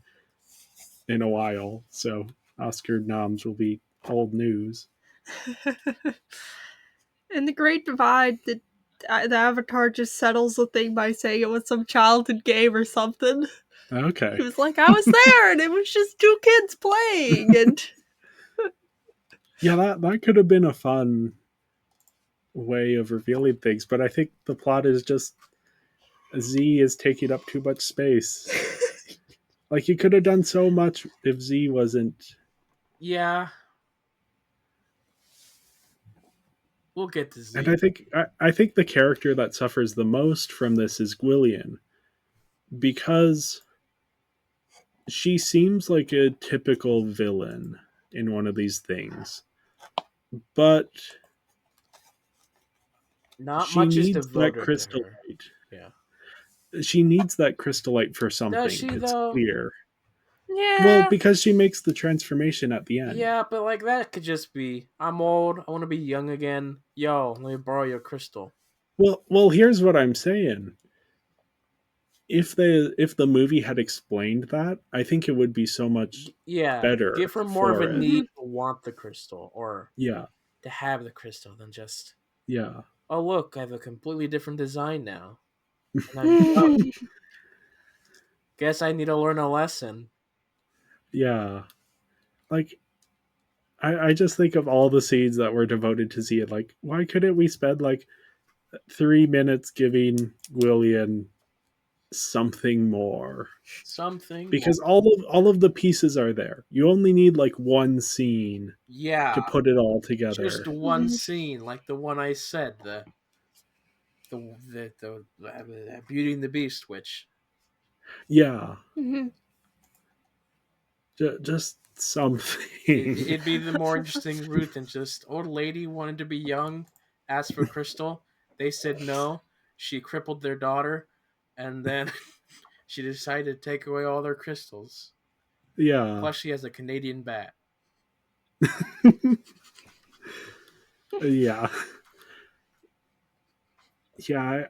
in a while, so Oscar noms will be old news. in the Great Divide, the Avatar just settles the thing by saying it was some childhood game or something. Okay. He was like, I was there, and it was just two kids playing, and Yeah, that could have been a fun way of revealing things, but I think the plot is just Z is taking up too much space. Like, you could have done so much if Z wasn't. Yeah. We'll get to Z. And I think the character that suffers the most from this is Gwillian, because she seems like a typical villain in one of these things, but Not she much is needs that devoted to crystal her. light. Yeah. She needs that crystal light for something. Does she, It's though? clear. Yeah. Well, because she makes the transformation at the end. Yeah, but like that could just be, I'm old, I want to be young again. Yo, let me borrow your crystal. Well, here's what I'm saying. If the movie had explained that, I think it would be so much better. Give her more of for a it. need to want the crystal or Yeah, to have the crystal than just, yeah, oh look, I have a completely different design now. And I'm young. Guess I need to learn a lesson. yeah. Like, I just think of all the scenes that were devoted to Z. Like, why couldn't we spend like 3 minutes giving William something more? Something. Because all of the pieces are there. You only need like one scene Yeah. to put it all together. Just one scene, like the one I said, the Beauty and the Beast, which. Yeah. Mm-hmm. Just something. It'd be the more interesting route than just old lady wanted to be young, asked for crystal. They said no. She crippled their daughter, and then she decided to take away all their crystals. Yeah. Plus, she has a Canadian bat. Yeah. Yeah,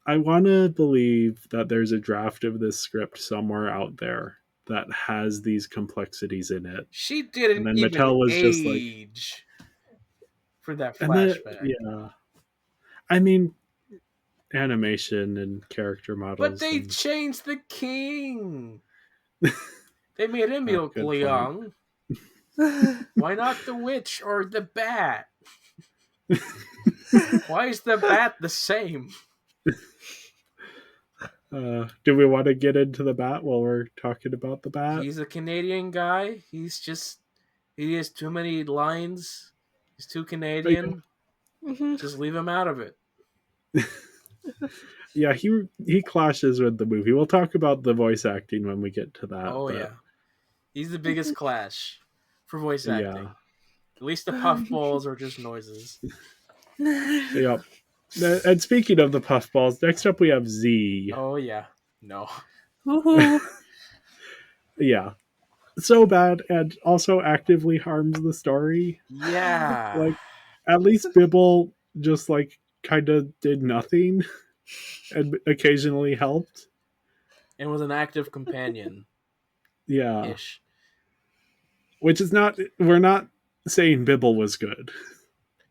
I want to believe that there's a draft of this script somewhere out there that has these complexities in it. She didn't And then even Mattel was age for that and then, flashback. yeah. I mean, animation and character models. But they and, changed the king. They made him good look point. young. Why not the witch or the bat? Why is the bat the same? do we want to get into the bat while we're talking about the bat? He's a Canadian guy. He has too many lines. He's too Canadian. Mm-hmm. Just leave him out of it. Yeah, he clashes with the movie. We'll talk about the voice acting when we get to that. Oh, but, yeah. He's the biggest clash for voice acting. Yeah. At least the puffballs are just noises. Yep. And speaking of the puffballs, next up we have Z. Oh, yeah. No. Yeah. So bad and also actively harms the story. Yeah. Like, at least Bibble just, like, kind of did nothing and occasionally helped. And was an active companion. Yeah. Ish. Which is not, we're not saying Bibble was good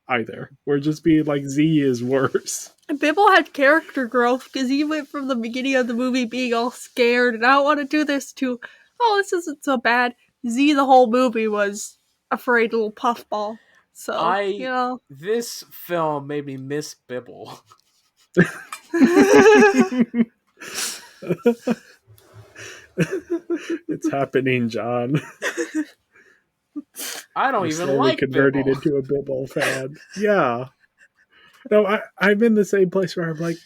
either. We're just being like, Z is worse. Bibble had character growth because he went from the beginning of the movie being all scared and I don't want to do this to, oh, this isn't so bad. Z the whole movie was afraid little puffball. So, you know. This film made me miss Bibble. It's happening, John. I don't You're even slowly like converting Bibble. into a Bibble fan. Yeah. No, I'm in the same place where I'm like,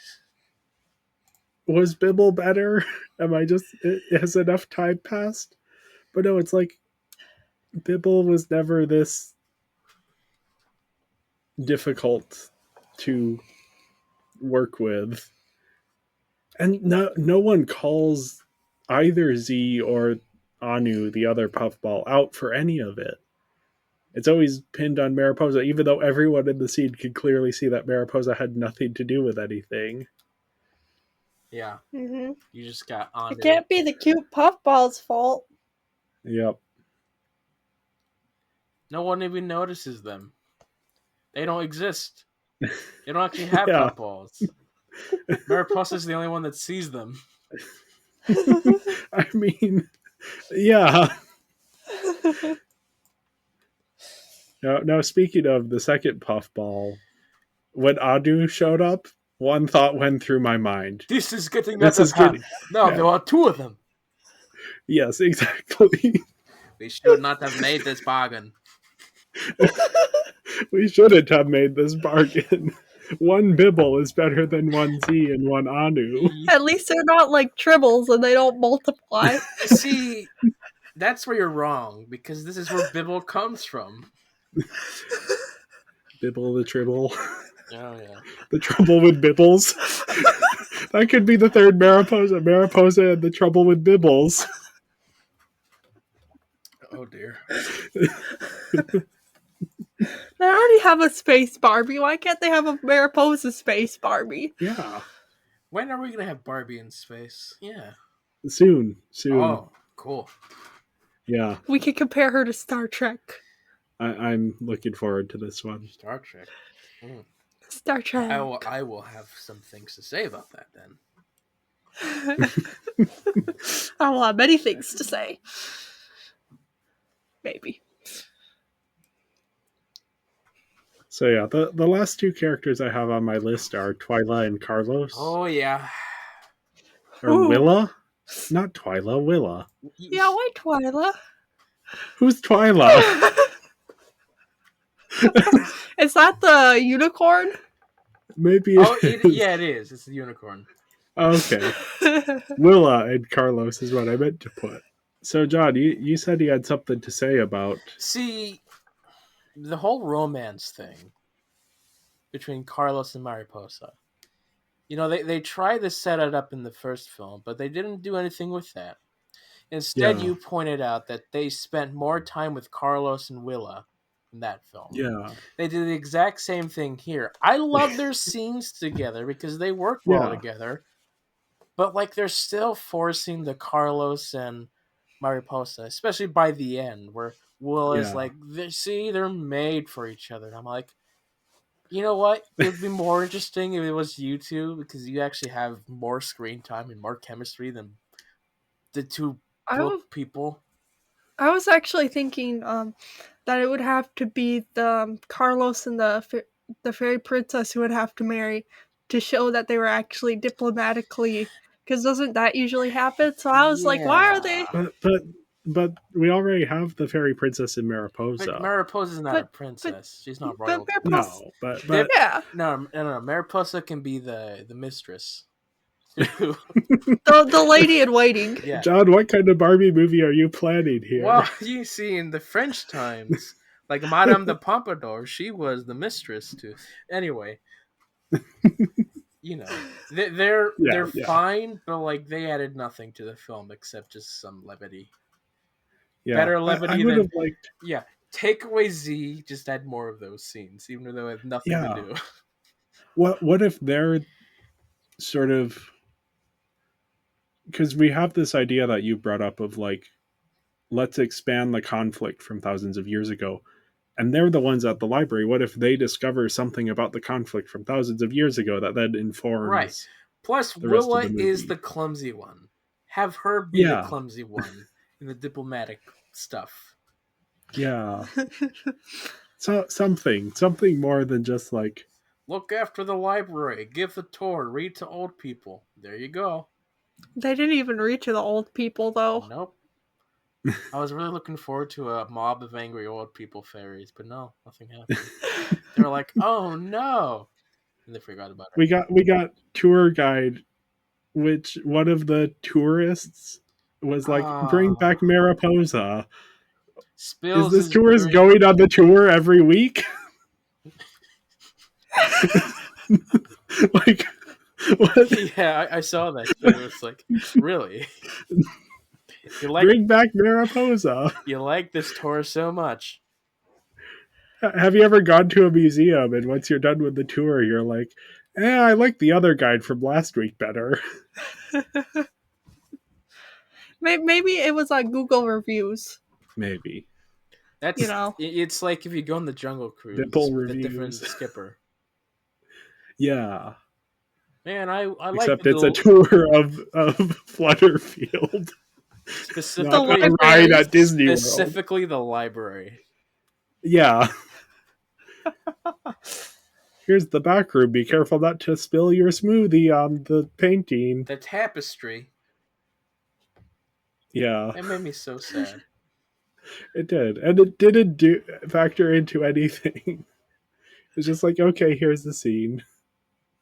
was Bibble better? Am I just, has enough time passed? But no, it's like, Bibble was never this difficult to work with. And no one calls either Z or Anu, the other puffball, out for any of it. It's always pinned on Mariposa, even though everyone in the scene can clearly see that Mariposa had nothing to do with anything. Yeah. Mm-hmm. You just got on It can't be the cute puffball's fault. Yep. No one even notices them. They don't exist. They don't actually have Yeah. puffballs. Mariposa is the only one that sees them. I mean, yeah. Now, speaking of the second puffball, when Anu showed up, one thought went through my mind. This is getting This out is of hand. getting- No, yeah. there are two of them. Yes, exactly. We should not have made this bargain. We shouldn't have made this bargain. One Bibble is better than one Z and one Anu. At least they're not like tribbles and they don't multiply. See, that's where you're wrong, because this is where Bibble comes from. Bibble the Tribble. Oh, yeah. The Trouble with Bibbles. That could be the third Mariposa. Mariposa and the Trouble with Bibbles. Oh, dear. They already have a space Barbie. Why can't they have a Mariposa space Barbie? Yeah. When are we going to have Barbie in space? Yeah. Soon. Oh, cool. Yeah. We could compare her to Star Trek. I'm looking forward to this one. Star Trek. Mm. Star Trek. I will have some things to say about that then. I will have many things to say. Maybe. So yeah, the last two characters I have on my list are Twyla and Carlos. Oh, yeah. Or Ooh. Willa? Not Twyla, Willa. Yeah, why Twyla? Who's Twyla? Is that the unicorn? Maybe Oh, it is. yeah, it is. It's the unicorn. Okay. Willa and Carlos is what I meant to put. So John, you said you had something to say about... See, the whole romance thing between Carlos and Mariposa. You know, they tried to set it up in the first film, but they didn't do anything with that. Instead, Yeah. you pointed out that they spent more time with Carlos and Willa in that film. Yeah. They did the exact same thing here. I love their scenes together because they work well Yeah. together. But, like, they're still forcing the Carlos and Mariposa, especially by the end, where Will is Yeah. like, they're made for each other. And I'm like, you know what? It would be more interesting if it was you two, because you actually have more screen time and more chemistry than the two book people. I was actually thinking that it would have to be the Carlos and the fairy princess who would have to marry to show that they were actually diplomatically, because doesn't that usually happen? So I was like, why are they? But we already have the fairy princess in Mariposa. But Mariposa's not a princess. She's not royal. Mariposa, No, but yeah, No. Mariposa can be the mistress. the lady in waiting. Yeah. John, what kind of Barbie movie are you planning here? Well, you see, in the French times, like Madame de Pompadour, she was the mistress too. Anyway, you know, they're fine, but like they added nothing to the film except just some levity. Yeah. Better levity I would than have liked. Yeah. Take away Z, just add more of those scenes, even though they have nothing to do. What if they're sort of, because we have this idea that you brought up of like, let's expand the conflict from thousands of years ago, and they're the ones at the library. What if they discover something about the conflict from thousands of years ago that then informs Right. Plus, the rest of Willa the movie? is the clumsy one. Have her be the clumsy one in the diplomatic stuff. Yeah. So something more than just like, look after the library, give the tour, read to old people. There you go. They didn't even read to the old people though. Nope. I was really looking forward to a mob of angry old people fairies, but no, nothing happened. They were like, "Oh no," and they forgot about it. We got tour guide, which one of the tourists was like, bring back Mariposa. Spills is this tourist going on the tour every week? Like, what? Yeah, I saw that. It was like, really? Bring back Mariposa. You like this tour so much. Have you ever gone to a museum and once you're done with the tour, you're like, I like the other guide from last week better? Maybe it was on Google reviews. Maybe. That's, it's like if you go on the Jungle Cruise with a different skipper. Yeah. Man, I like except it's a tour of Flutterfield. Specifically a ride at Disney World. Specifically the library. Yeah. Here's the back room. Be careful not to spill your smoothie on the painting. The tapestry. Yeah. It made me so sad. It did, and it didn't factor into anything. It's just like, okay, here's the scene.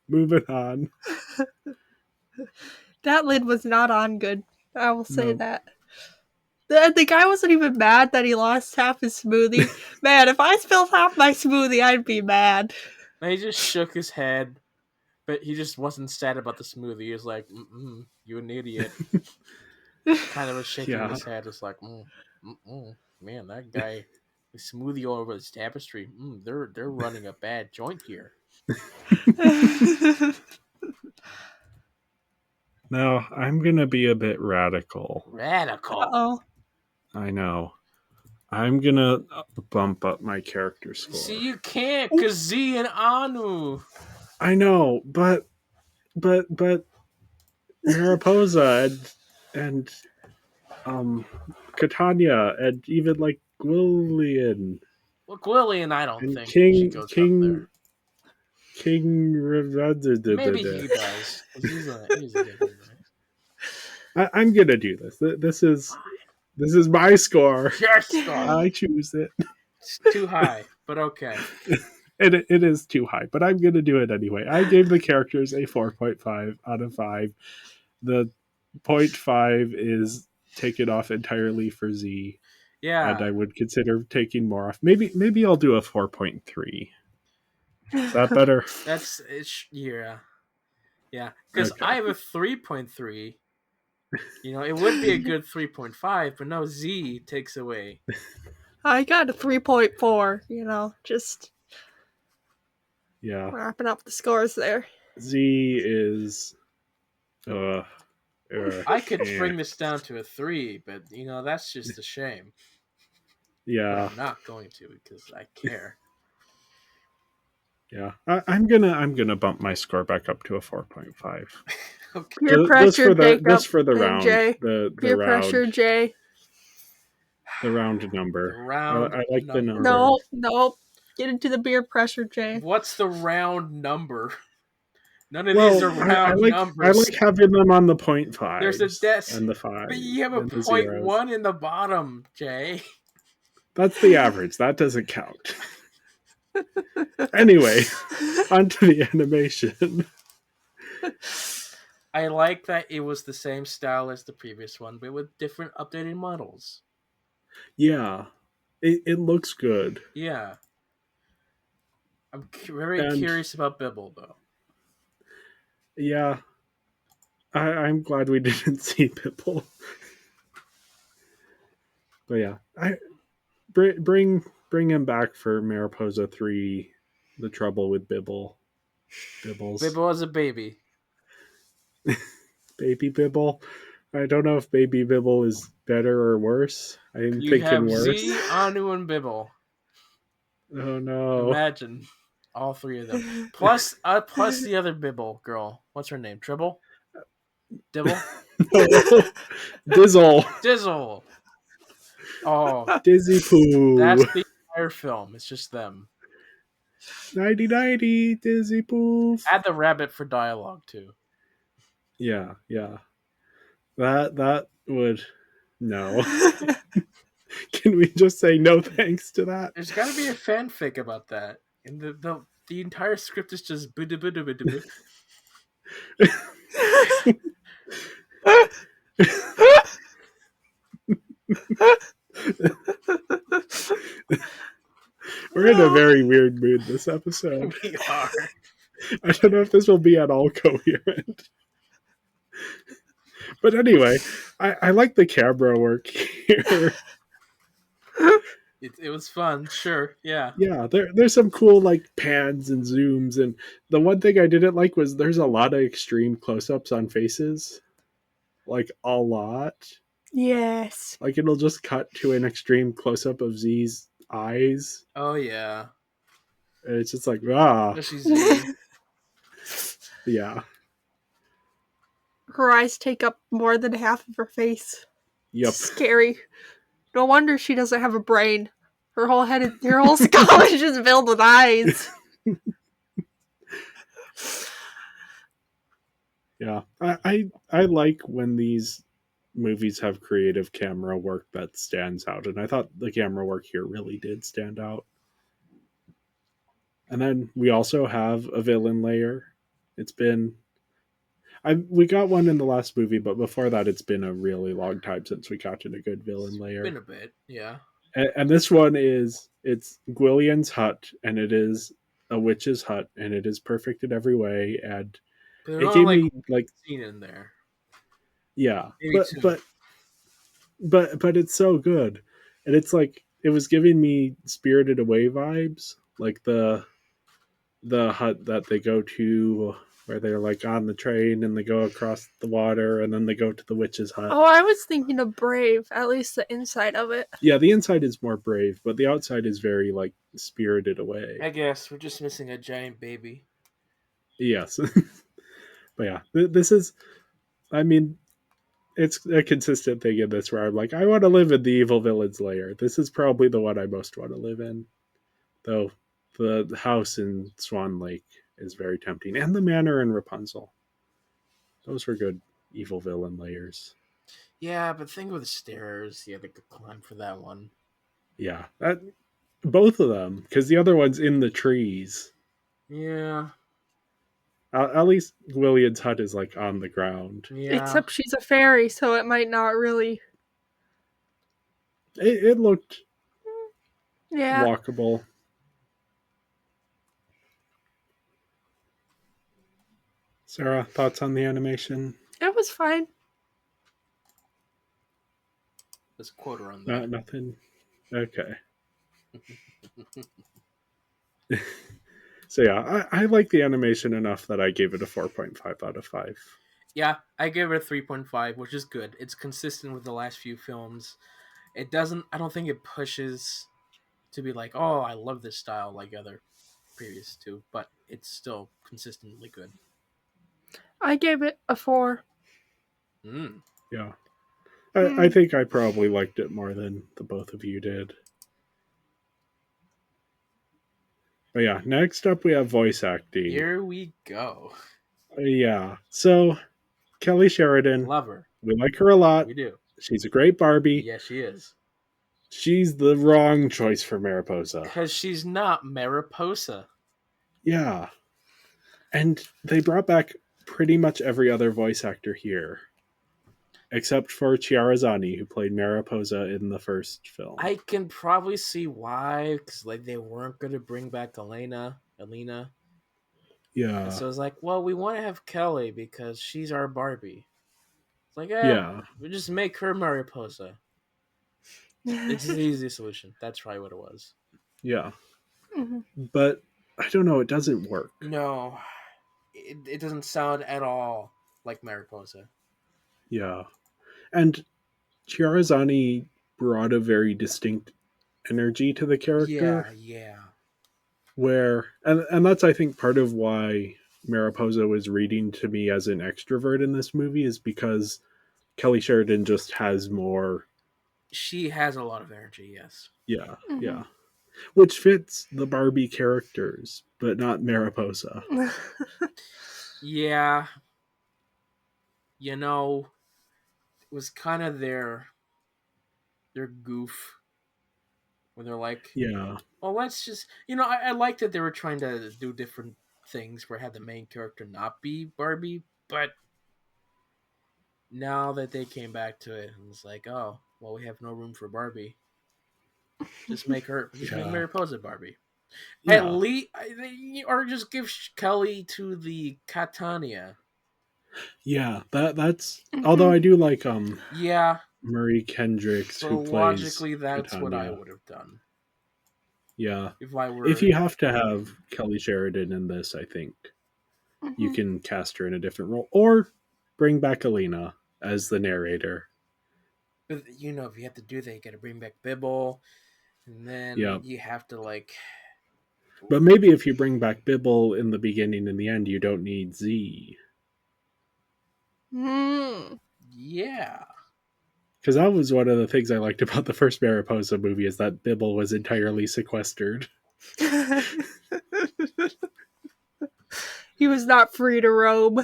Moving on. That lid was not on good. I will say No. that. The guy wasn't even mad that he lost half his smoothie. Man, if I spilled half my smoothie, I'd be mad. And he just shook his head, but he just wasn't sad about the smoothie. He was like, you an idiot. Kind of was shaking Yeah. his head. It's like, man, that guy, the smoothie all over his tapestry. They're running a bad joint here. No, I'm gonna be a bit radical. Radical. Uh-oh. I know. I'm gonna bump up my character score. See, you can't, cause Z and Anu. I know, but Mariposa and Catania and even like Gwillian Well, Gwillian, I don't and think she goes up there. King Maybe he does. 'Cause he's a different guy. I'm gonna do this. This is my score. Your score. I choose it. It's too high, but okay. It is too high, but I'm gonna do it anyway. I gave the characters a 4.5 out of 5. The 0.5 is taken off entirely for Z. Yeah. And I would consider taking more off. Maybe I'll do a 4.3. Is that better? Yeah. Because Okay. I have a 3.3. It would be a good 3.5, but no, Z takes away. I got a 3.4, just Yeah. wrapping up the scores there. Z is I could bring this down to a 3, but that's just a shame. Yeah. But I'm not going to because I care. Yeah. I'm gonna bump my score back up to a 4.5. Okay. Peer pressure, just for the and round. Jay. The Peer round, pressure, Jay. the round number. The round I like the number. No. Get into the beer pressure, Jay. What's the round number? None of these are round numbers. I like having them on the 0.5. There's a desk and the 5. But you have a and the 0.1 in the bottom, Jay. That's the average. That doesn't count. Anyway, onto the animation. I like that it was the same style as the previous one, but with different updated models. Yeah. It looks good. Yeah. I'm very curious about Bibble, though. Yeah. I'm glad we didn't see Bibble. But yeah. Bring him back for Mariposa 3, The Trouble with Bibble. Bibble as a baby. Baby Bibble. I don't know if Baby Bibble is better or worse. I'm You thinking have worse. Z, Anu, and Bibble. Oh no. Imagine all 3 of them. Plus the other Bibble girl. What's her name? Tribble? Dibble? Dizzle. Dizzle. Oh. Dizzy Poo. That's the entire film. It's just them. 90 Dizzy Poof. Add the rabbit for dialogue too. Yeah. That would no. Can we just say no thanks to that? There's got to be a fanfic about that. And the entire script is just boo-da-boo-da-boo-da-boo. We're in a very weird mood this episode. We are. I don't know if this will be at all coherent. But anyway, I like the camera work here. It was fun, sure, yeah. Yeah, there's some cool like pans and zooms, and the one thing I didn't like was there's a lot of extreme close-ups on faces. Like a lot. Yes. Like it'll just cut to an extreme close-up of Z's eyes. Oh yeah. And it's just like, ah. Especially Z. Yeah. Her eyes take up more than half of her face. Yep. Scary. No wonder she doesn't have a brain. Her whole skull is just filled with eyes. Yeah. I like when these movies have creative camera work that stands out, and I thought the camera work here really did stand out. And then we also have a villain layer. It's been we got one in the last movie, but before that, it's been a really long time since we got a good villain layer. Been a bit, yeah. And this one it's Gwillian's hut, and it is a witch's hut, and it is perfect in every way. And But it gave me like scene in there. yeah, Maybe two. but it's so good, and it's like it was giving me Spirited Away vibes, like the hut that they go to where they're like on the train and they go across the water and then they go to the witch's hut. Oh, I was thinking of Brave, at least the inside of it. Yeah, the inside is more Brave, but the outside is very like Spirited Away. I guess we're just missing a giant baby. Yes. But yeah, this is, I mean, it's a consistent thing in this where I'm like, I want to live in the evil villain's lair. This is probably the one I most want to live in. Though the house in Swan Lake is very tempting. And the manor in Rapunzel. Those were good evil villain layers. Yeah, but think of the stairs. You had to climb for that one. Yeah, both of them, because the other one's in the trees. Yeah. At least Gwillian's hut is like on the ground. Yeah. Except she's a fairy, so it might not really. It looked Yeah. walkable. Sarah, thoughts on the animation? It was fine. There's a quarter on that. Nothing. Okay. So yeah, I like the animation enough that I gave it a 4.5 out of 5. Yeah, I gave it a 3.5, which is good. It's consistent with the last few films. I don't think it pushes to be like, oh, I love this style like other previous two, but it's still consistently good. I gave it a 4. Yeah. I think I probably liked it more than the both of you did. But yeah, next up we have voice acting. Here we go. Yeah. So, Kelly Sheridan. Love her. We like her a lot. We do. She's a great Barbie. Yeah, she is. She's the wrong choice for Mariposa. Because she's not Mariposa. Yeah. And they brought back pretty much every other voice actor here. Except for Chiarazani, who played Mariposa in the first film. I can probably see why, because like they weren't going to bring back Alina. Yeah. And so it's like, well, we want to have Kelly because she's our Barbie. It's like, yeah, we just make her Mariposa. It's the easy solution. That's probably what it was. Yeah. Mm-hmm. But I don't know, it doesn't work. No, it doesn't sound at all like Mariposa. Yeah. And Chiarazani brought a very distinct energy to the character. Yeah. Where, and that's, I think, part of why Mariposa was reading to me as an extrovert in this movie is because Kelly Sheridan just has more. She has a lot of energy, yes. Yeah, yeah. Which fits the Barbie characters, but not Mariposa. Yeah. You know, it was kind of their goof. When they're like, yeah, well, let's just, I like that they were trying to do different things where had the main character not be Barbie, but now that they came back to it, and it's like, oh, well, we have no room for Barbie. Just make make Mariposa Barbie. Yeah. At least, or just give Kelly to the Catania. Yeah, that's. Although I do like Yeah. Marie Kendricks, so who plays logically, that's Catania. what I would have done. Yeah, If you have to have Kelly Sheridan in this, I think you can cast her in a different role, or bring back Alina as the narrator. But if you have to do that, you got to bring back Bibble, and then you have to like. But maybe if you bring back Bibble in the beginning and the end, you don't need Z. Yeah. Because that was one of the things I liked about the first Mariposa movie is that Bibble was entirely sequestered. He was not free to roam.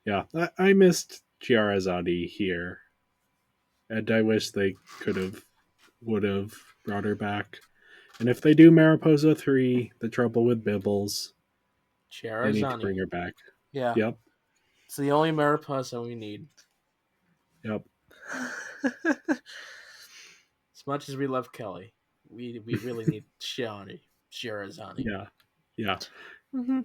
Yeah, I missed Chiarazade here, and I wish they would have brought her back. And if they do Mariposa 3, The Trouble with Bibbles, they need to Chiarazani. bring her back. Yeah, Yep, it's the only Mariposa we need. yep. As much as we love Kelly, we really need Chiarazani. Yeah, yeah. Mm-hmm.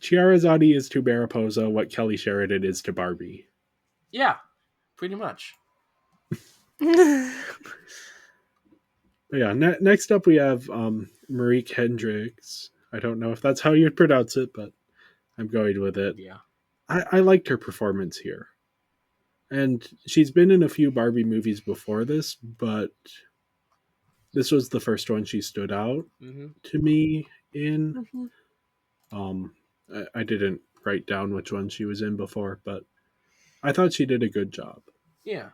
Chiarazade is to Mariposa what Kelly Sheridan is to Barbie. Yeah, pretty much. But yeah, next up we have Marie Kendricks. I don't know if that's how you'd pronounce it, but I'm going with it. Yeah. I liked her performance here. And she's been in a few Barbie movies before this, but this was the first one she stood out to me in. Mm-hmm. I didn't write down which one she was in before, but I thought she did a good job. Yeah.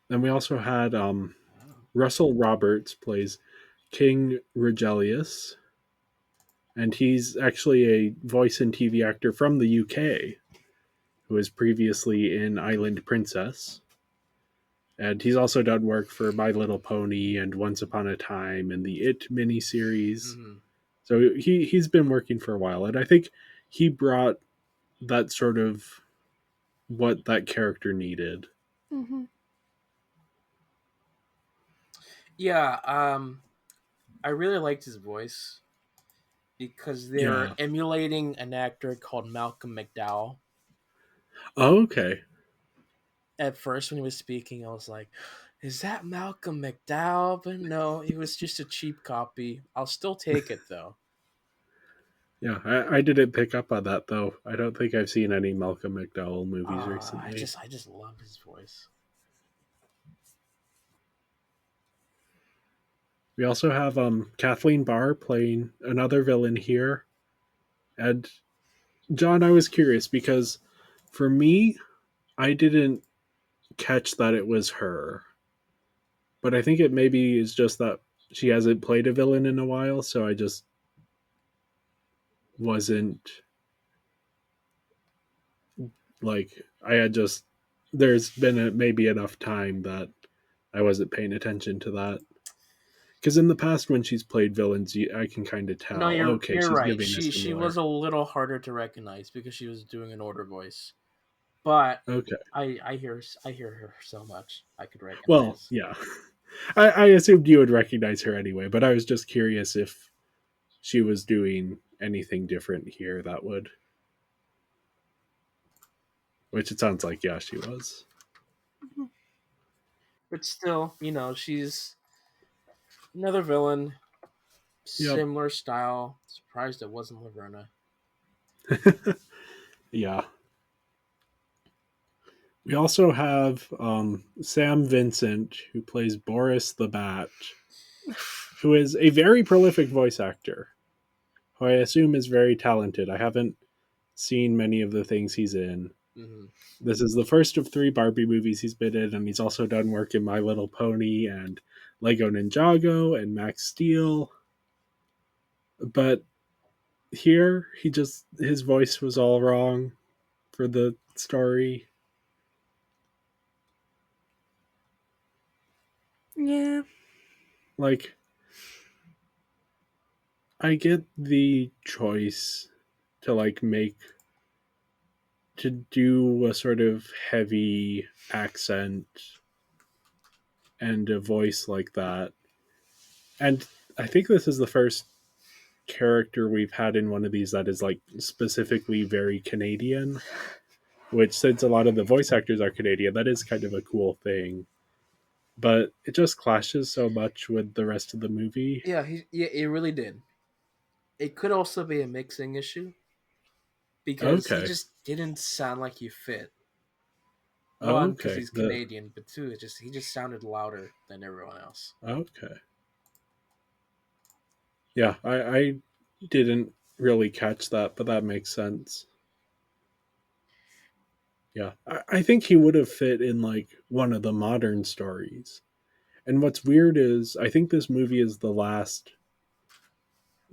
Then we also had Russell Roberts plays King Regelius, and he's actually a voice and TV actor from the UK who was previously in Island Princess. And he's also done work for My Little Pony and Once Upon a Time and the It miniseries. Mm-hmm. So he's been working for a while, and I think he brought that sort of what that character needed. Mm-hmm. Yeah. I really liked his voice because they're emulating an actor called Malcolm McDowell. Oh, okay. At first, when he was speaking, I was like, "Is that Malcolm McDowell?" But no, it was just a cheap copy. I'll still take it though. Yeah, I didn't pick up on that though. I don't think I've seen any Malcolm McDowell movies recently. I just love his voice. We also have Kathleen Barr playing another villain here. And John, I was curious because for me, I didn't catch that it was her. But I think it maybe is just that she hasn't played a villain in a while, so I just wasn't like I had just there's been maybe enough time that I wasn't paying attention to that. Because in the past, when she's played villains, I can kind of tell. No, you're She's right. giving a She similar. was a little harder to recognize because she was doing an older voice. But Okay. I hear her so much I could recognize. Well, yeah. I assumed you would recognize her anyway, but I was just curious if she was doing anything different here that would. Which it sounds like, yeah, she was. But still, she's another villain, similar style. Surprised it wasn't Laverna. Yeah. We also have Sam Vincent, who plays Boris the Bat, who is a very prolific voice actor, who I assume is very talented. I haven't seen many of the things he's in. Mm-hmm. This is the first of 3 Barbie movies he's been in, and he's also done work in My Little Pony and Lego Ninjago and Max Steel. But here, his voice was all wrong for the story. Yeah. Like, I get the choice to to do a sort of heavy accent and a voice like that. And I think this is the first character we've had in one of these that is like specifically very Canadian, which since a lot of the voice actors are Canadian, that is kind of a cool thing. But it just clashes so much with the rest of the movie. Yeah, it really did. It could also be a mixing issue because he just didn't sound like he fit. One, because he's Canadian, but 2, he just sounded louder than everyone else. Okay. Yeah, I didn't really catch that, but that makes sense. Yeah, I think he would have fit in like one of the modern stories. And what's weird is I think this movie is the last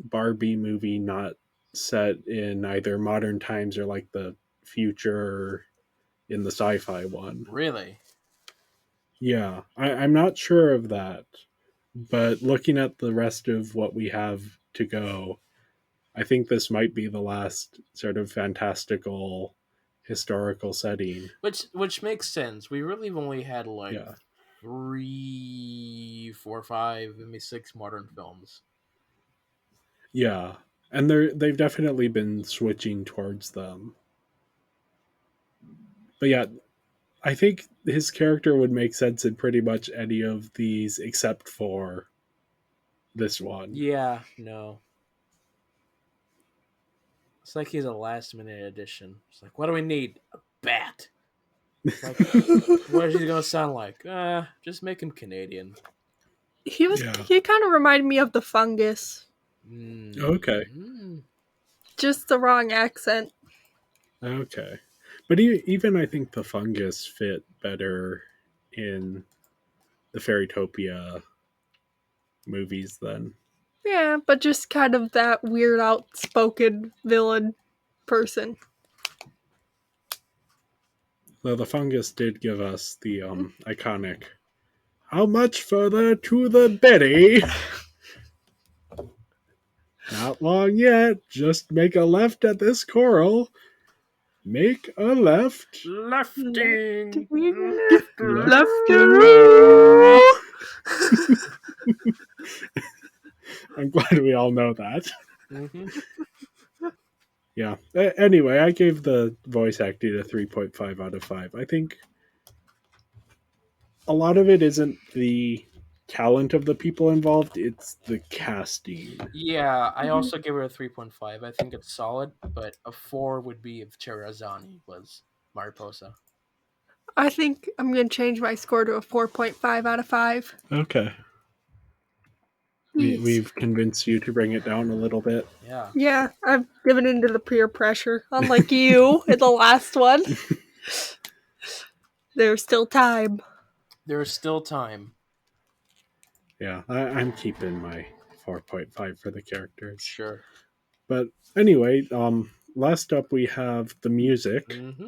Barbie movie not set in either modern times or like the future in the sci-fi one. Really? Yeah, I'm not sure of that, but looking at the rest of what we have to go, I think this might be the last sort of fantastical historical setting. Which makes sense. We really have only had like Yeah. 3, 4, 5, maybe 6 modern films. Yeah, and they've definitely been switching towards them. But yeah, I think his character would make sense in pretty much any of these except for this one. Yeah, no. It's like he's a last minute addition. It's like, what do we need? A bat. Like, what is he gonna sound like? Just make him Canadian. Yeah. He kind of reminded me of the fungus. Okay. Just the wrong accent. Okay. But even I think the fungus fit better in the Fairytopia movies then. Yeah, but just kind of that weird outspoken villain person. Though the fungus did give us the iconic "How much further to the Betty?" Not long yet. Just make a left at this coral. Make a left. Lefting. I'm glad we all know that. Mm-hmm. Yeah. Anyway, I gave the voice acting a 3.5 out of 5. I think a lot of it isn't the talent of the people involved, it's the casting. Yeah, I also give it a 3.5. I think it's solid, but a 4 would be if Cherazani was Mariposa. I think I'm going to change my score to a 4.5 out of 5. Okay. We've convinced you to bring it down a little bit. Yeah. Yeah, I've given into the peer pressure, unlike you in the last one. There's still time. There's still time. Yeah, I'm keeping my 4.5 for the characters. Sure. But anyway, last up we have the music, Mm-hmm.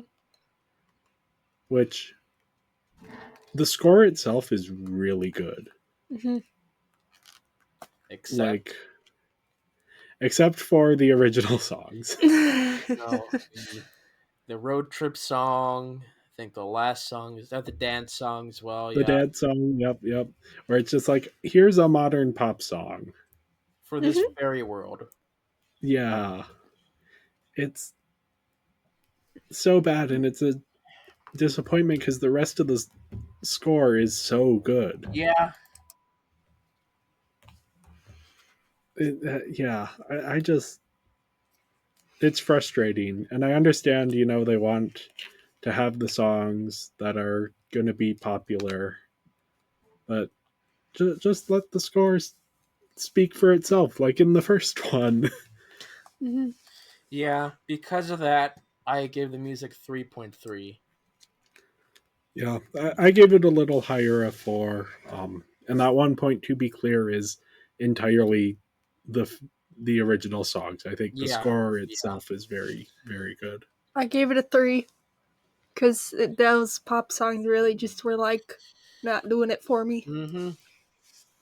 which the score itself is really good. Mm-hmm. Except for the original songs. no, the road trip song. I think the last song is that the dance song as well. The dance song, yep. Where it's just like, here's a modern pop song. For this fairy world. Yeah. It's so bad, and it's a disappointment because the rest of the score is so good. Yeah. I just, it's frustrating, and I understand, they want to have the songs that are going to be popular, but just let the scores speak for itself, like in the first one. Mm-hmm. Yeah, because of that, I gave the music 3.3. Yeah, I gave it a little higher, a 4. And that 1 point, to be clear, is entirely the original songs. I think the score itself is very, very good. I gave it a 3 because those pop songs really just were like not doing it for me. Mm-hmm.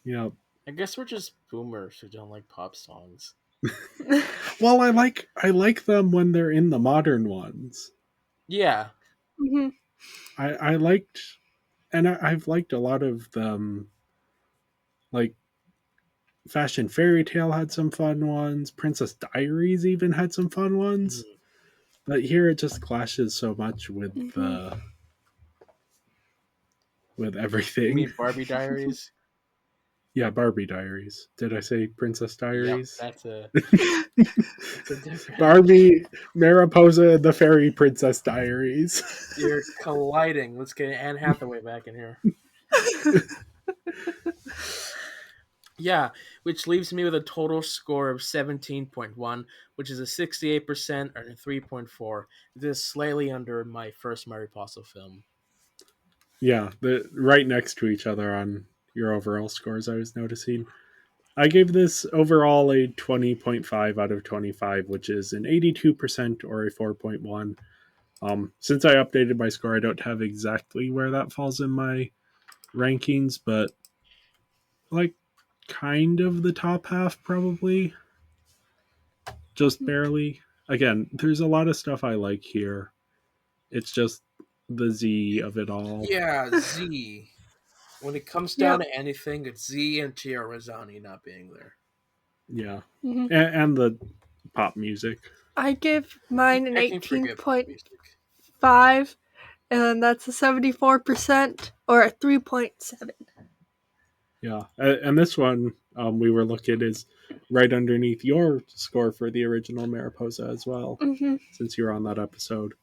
Yeah. I guess we're just boomers who don't like pop songs. Well, I like them when they're in the modern ones. Yeah. Mm-hmm. I liked, and I've liked a lot of them. Like Fashion Fairy Tale had some fun ones. Princess Diaries even had some fun ones. Mm. But here it just clashes so much with with everything. You mean Barbie Diaries? Yeah, Barbie Diaries. Did I say Princess Diaries? Yeah, that's a different. Barbie, Mariposa, the Fairy Princess Diaries. You're colliding. Let's get Anne Hathaway back in here. Yeah, which leaves me with a total score of 17.1, which is a 68% and a 3.4. This is slightly under my first Mariposa film. Yeah, right next to each other on your overall scores, I was noticing. I gave this overall a 20.5 out of 25, which is an 82% or a 4.1. Since I updated my score, I don't have exactly where that falls in my rankings, but like kind of the top half probably, just barely. Again, there's a lot of stuff I like here. It's just the Z of it all. Yeah, Z. When it comes down Yep. to anything, it's Z and Tia Razani not being there. Yeah. Mhm. And the pop music. I give mine an I can forget pop music. 18.5, and then that's a 74% or a 3.7. Yeah. And this one we were looking is right underneath your score for the original Mariposa as well, Mm-hmm. since you were on that episode.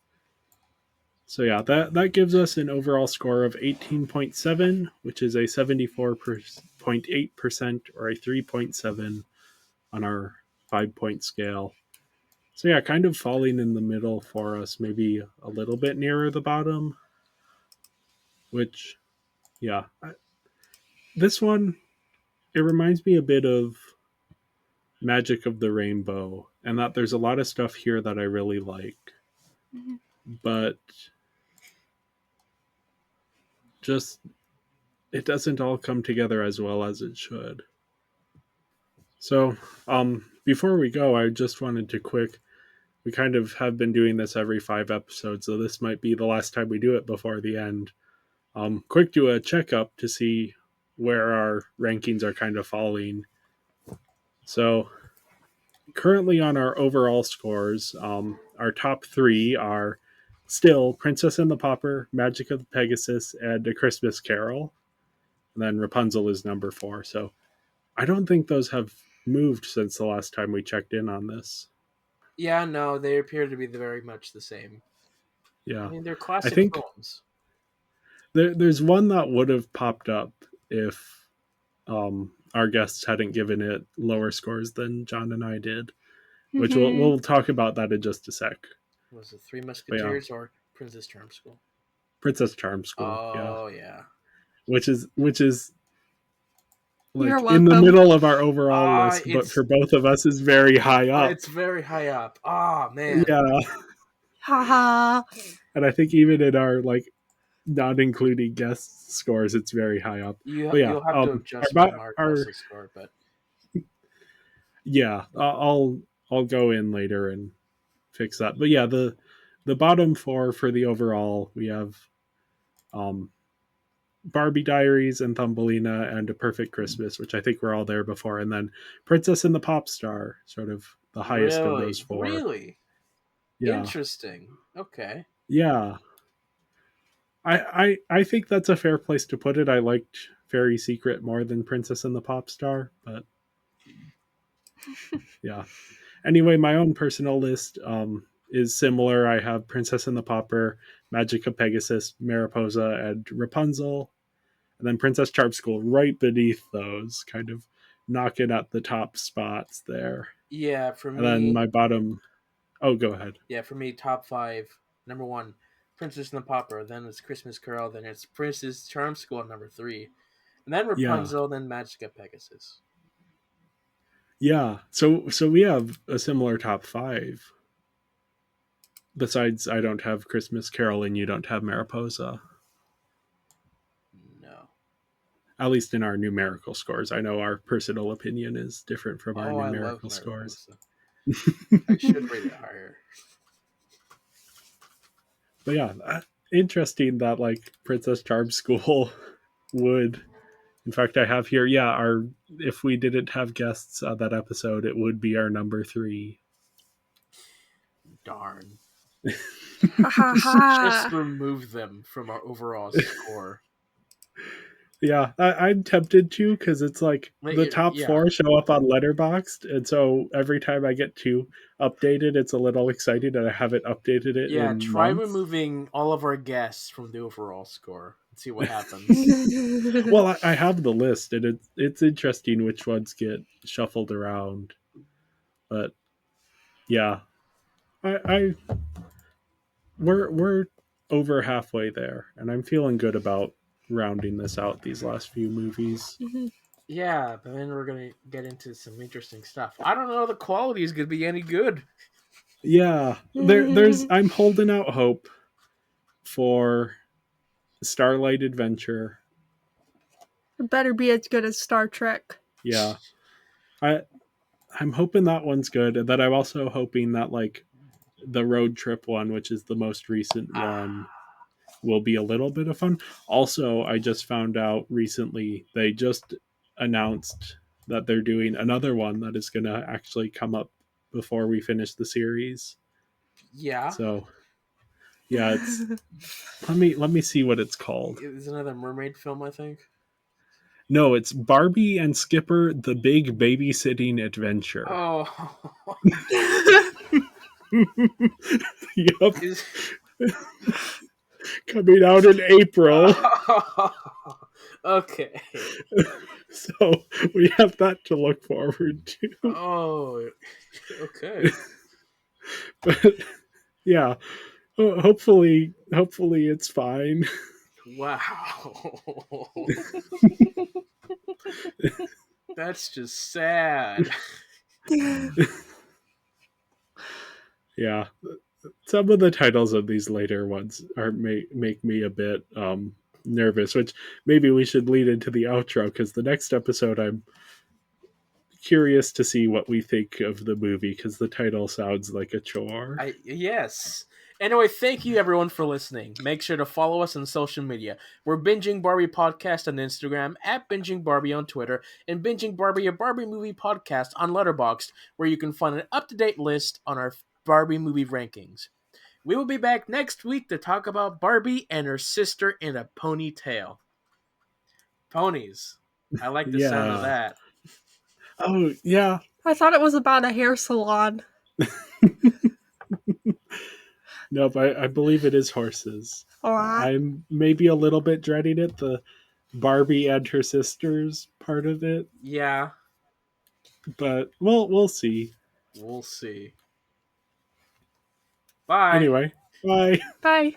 So yeah, that gives us an overall score of 18.7, which is a 74.8% or a 3.7 on our 5-point scale. So yeah, kind of falling in the middle for us, maybe a little bit nearer the bottom, which yeah, this one it reminds me a bit of Magic of the Rainbow, and that there's a lot of stuff here that I really like, Mm-hmm. but just it doesn't all come together as well as it should. So, before we go, I just wanted to we kind of have been doing this every 5 episodes, so this might be the last time we do it before the end. Quick do a checkup to see where our rankings are kind of falling. So, currently on our overall scores, our top 3 are still Princess and the Pauper, Magic of the Pegasus, and A Christmas Carol. And then Rapunzel is number 4. So I don't think those have moved since the last time we checked in on this. Yeah, no, they appear to be very much the same. I Yeah. mean, they're I classic think films. there's one that would have popped up if our guests hadn't given it lower scores than John and I did, which Mm-hmm. we'll talk about that in just a sec. Was it Three But yeah, Musketeers or Princess Charm School? Princess Charm School, yeah, Oh, yeah. which is You're like in the welcome. middle of our overall list, but It's for both of us is very high up. it's very high up. Ah, man. Yeah, Haha. and I think even in our like not including guest scores, it's very high up. But yeah, You'll have to adjust my Mariposa score, but yeah, I'll go in later and fix that. But yeah, the bottom 4 for the overall, we have um Barbie Diaries and Thumbelina and A Perfect Christmas, which I think we're all there before, and then Princess and the Pop Star, sort of the highest of those 4. Really Yeah, interesting. Okay. yeah. I think that's a fair place to put it. I liked Fairy Secret more than Princess and the Pop Star, but yeah. Anyway, my own personal list is similar. I have Princess and the Pauper, Magic of Pegasus, Mariposa, and Rapunzel, and then Princess Charm School right beneath those, kind of knocking at the top spots there. Yeah, for And then me, my bottom. Oh, go ahead. top 5. Number 1, Princess and the Pauper. Then it's Christmas Carol. Then it's Princess Charm School at number 3, and then Yeah, Rapunzel. Then Magic of Pegasus. yeah. So we have a similar top 5. Besides, I don't have Christmas Carol and you don't have Mariposa. No. At least in our numerical scores. I know our personal opinion is different from our Oh, I love numerical scores. Mariposa. I should rate it higher. But yeah, interesting that like Princess Charm School would. In fact, I have here. Yeah, our if we didn't have guests on that episode, it would be our number 3. Darn. Just Haha. remove them from our overall score. Yeah, I'm tempted to because it's like the top Yeah. 4 show up on Letterboxd, and so every time I get to update it, it's a little exciting, and I haven't updated it Yeah, in try months. removing all of our guests from the overall score and see what happens. Well, I have the list, and it's interesting which ones get shuffled around. But yeah, I we're over halfway there, and I'm feeling good about rounding this out these last few movies. Mhm. Yeah, but then we're gonna get into some interesting stuff. I don't know the quality is gonna be any good. Yeah, there's. I'm holding out hope for Starlight Adventure. It better be as good as Star Trek. Yeah, I I'm hoping that one's good. And then I'm also hoping that like the road trip one, which is the most recent one, will be a little bit of fun. Also, I just found out recently they just announced that they're doing another one that is going to actually come up before we finish the series. Yeah, So, yeah, it's let me see what it's called. it's another mermaid film, I think. No, it's Barbie and Skipper: The Big Babysitting Adventure. Oh, Yep, is coming out in April. okay. So we have that to look forward to. Oh, okay. But yeah, hopefully it's fine. Wow, that's just sad. Yeah, some of the titles of these later ones are make me a bit nervous, which maybe we should lead into the outro, because the next episode I'm curious to see what we think of the movie, because the title sounds like a chore. Yes. Anyway, thank you everyone for listening. Make sure to follow us on social media. We're Binging Barbie Podcast on Instagram, at Binging Barbie on Twitter, and Binging Barbie, a Barbie movie podcast on Letterboxd, where you can find an up-to-date list on our Barbie movie rankings. We will be back next week to talk about Barbie and her sister in a ponytail. Ponies. I like the sound of Yeah. that. Oh yeah. I thought it was about a hair salon. Nope. I believe it is horses. Alright. I'm maybe a little bit dreading it. The Barbie and her sisters part of it, Yeah, but we'll see. we'll see. Bye. Anyway, bye. Bye.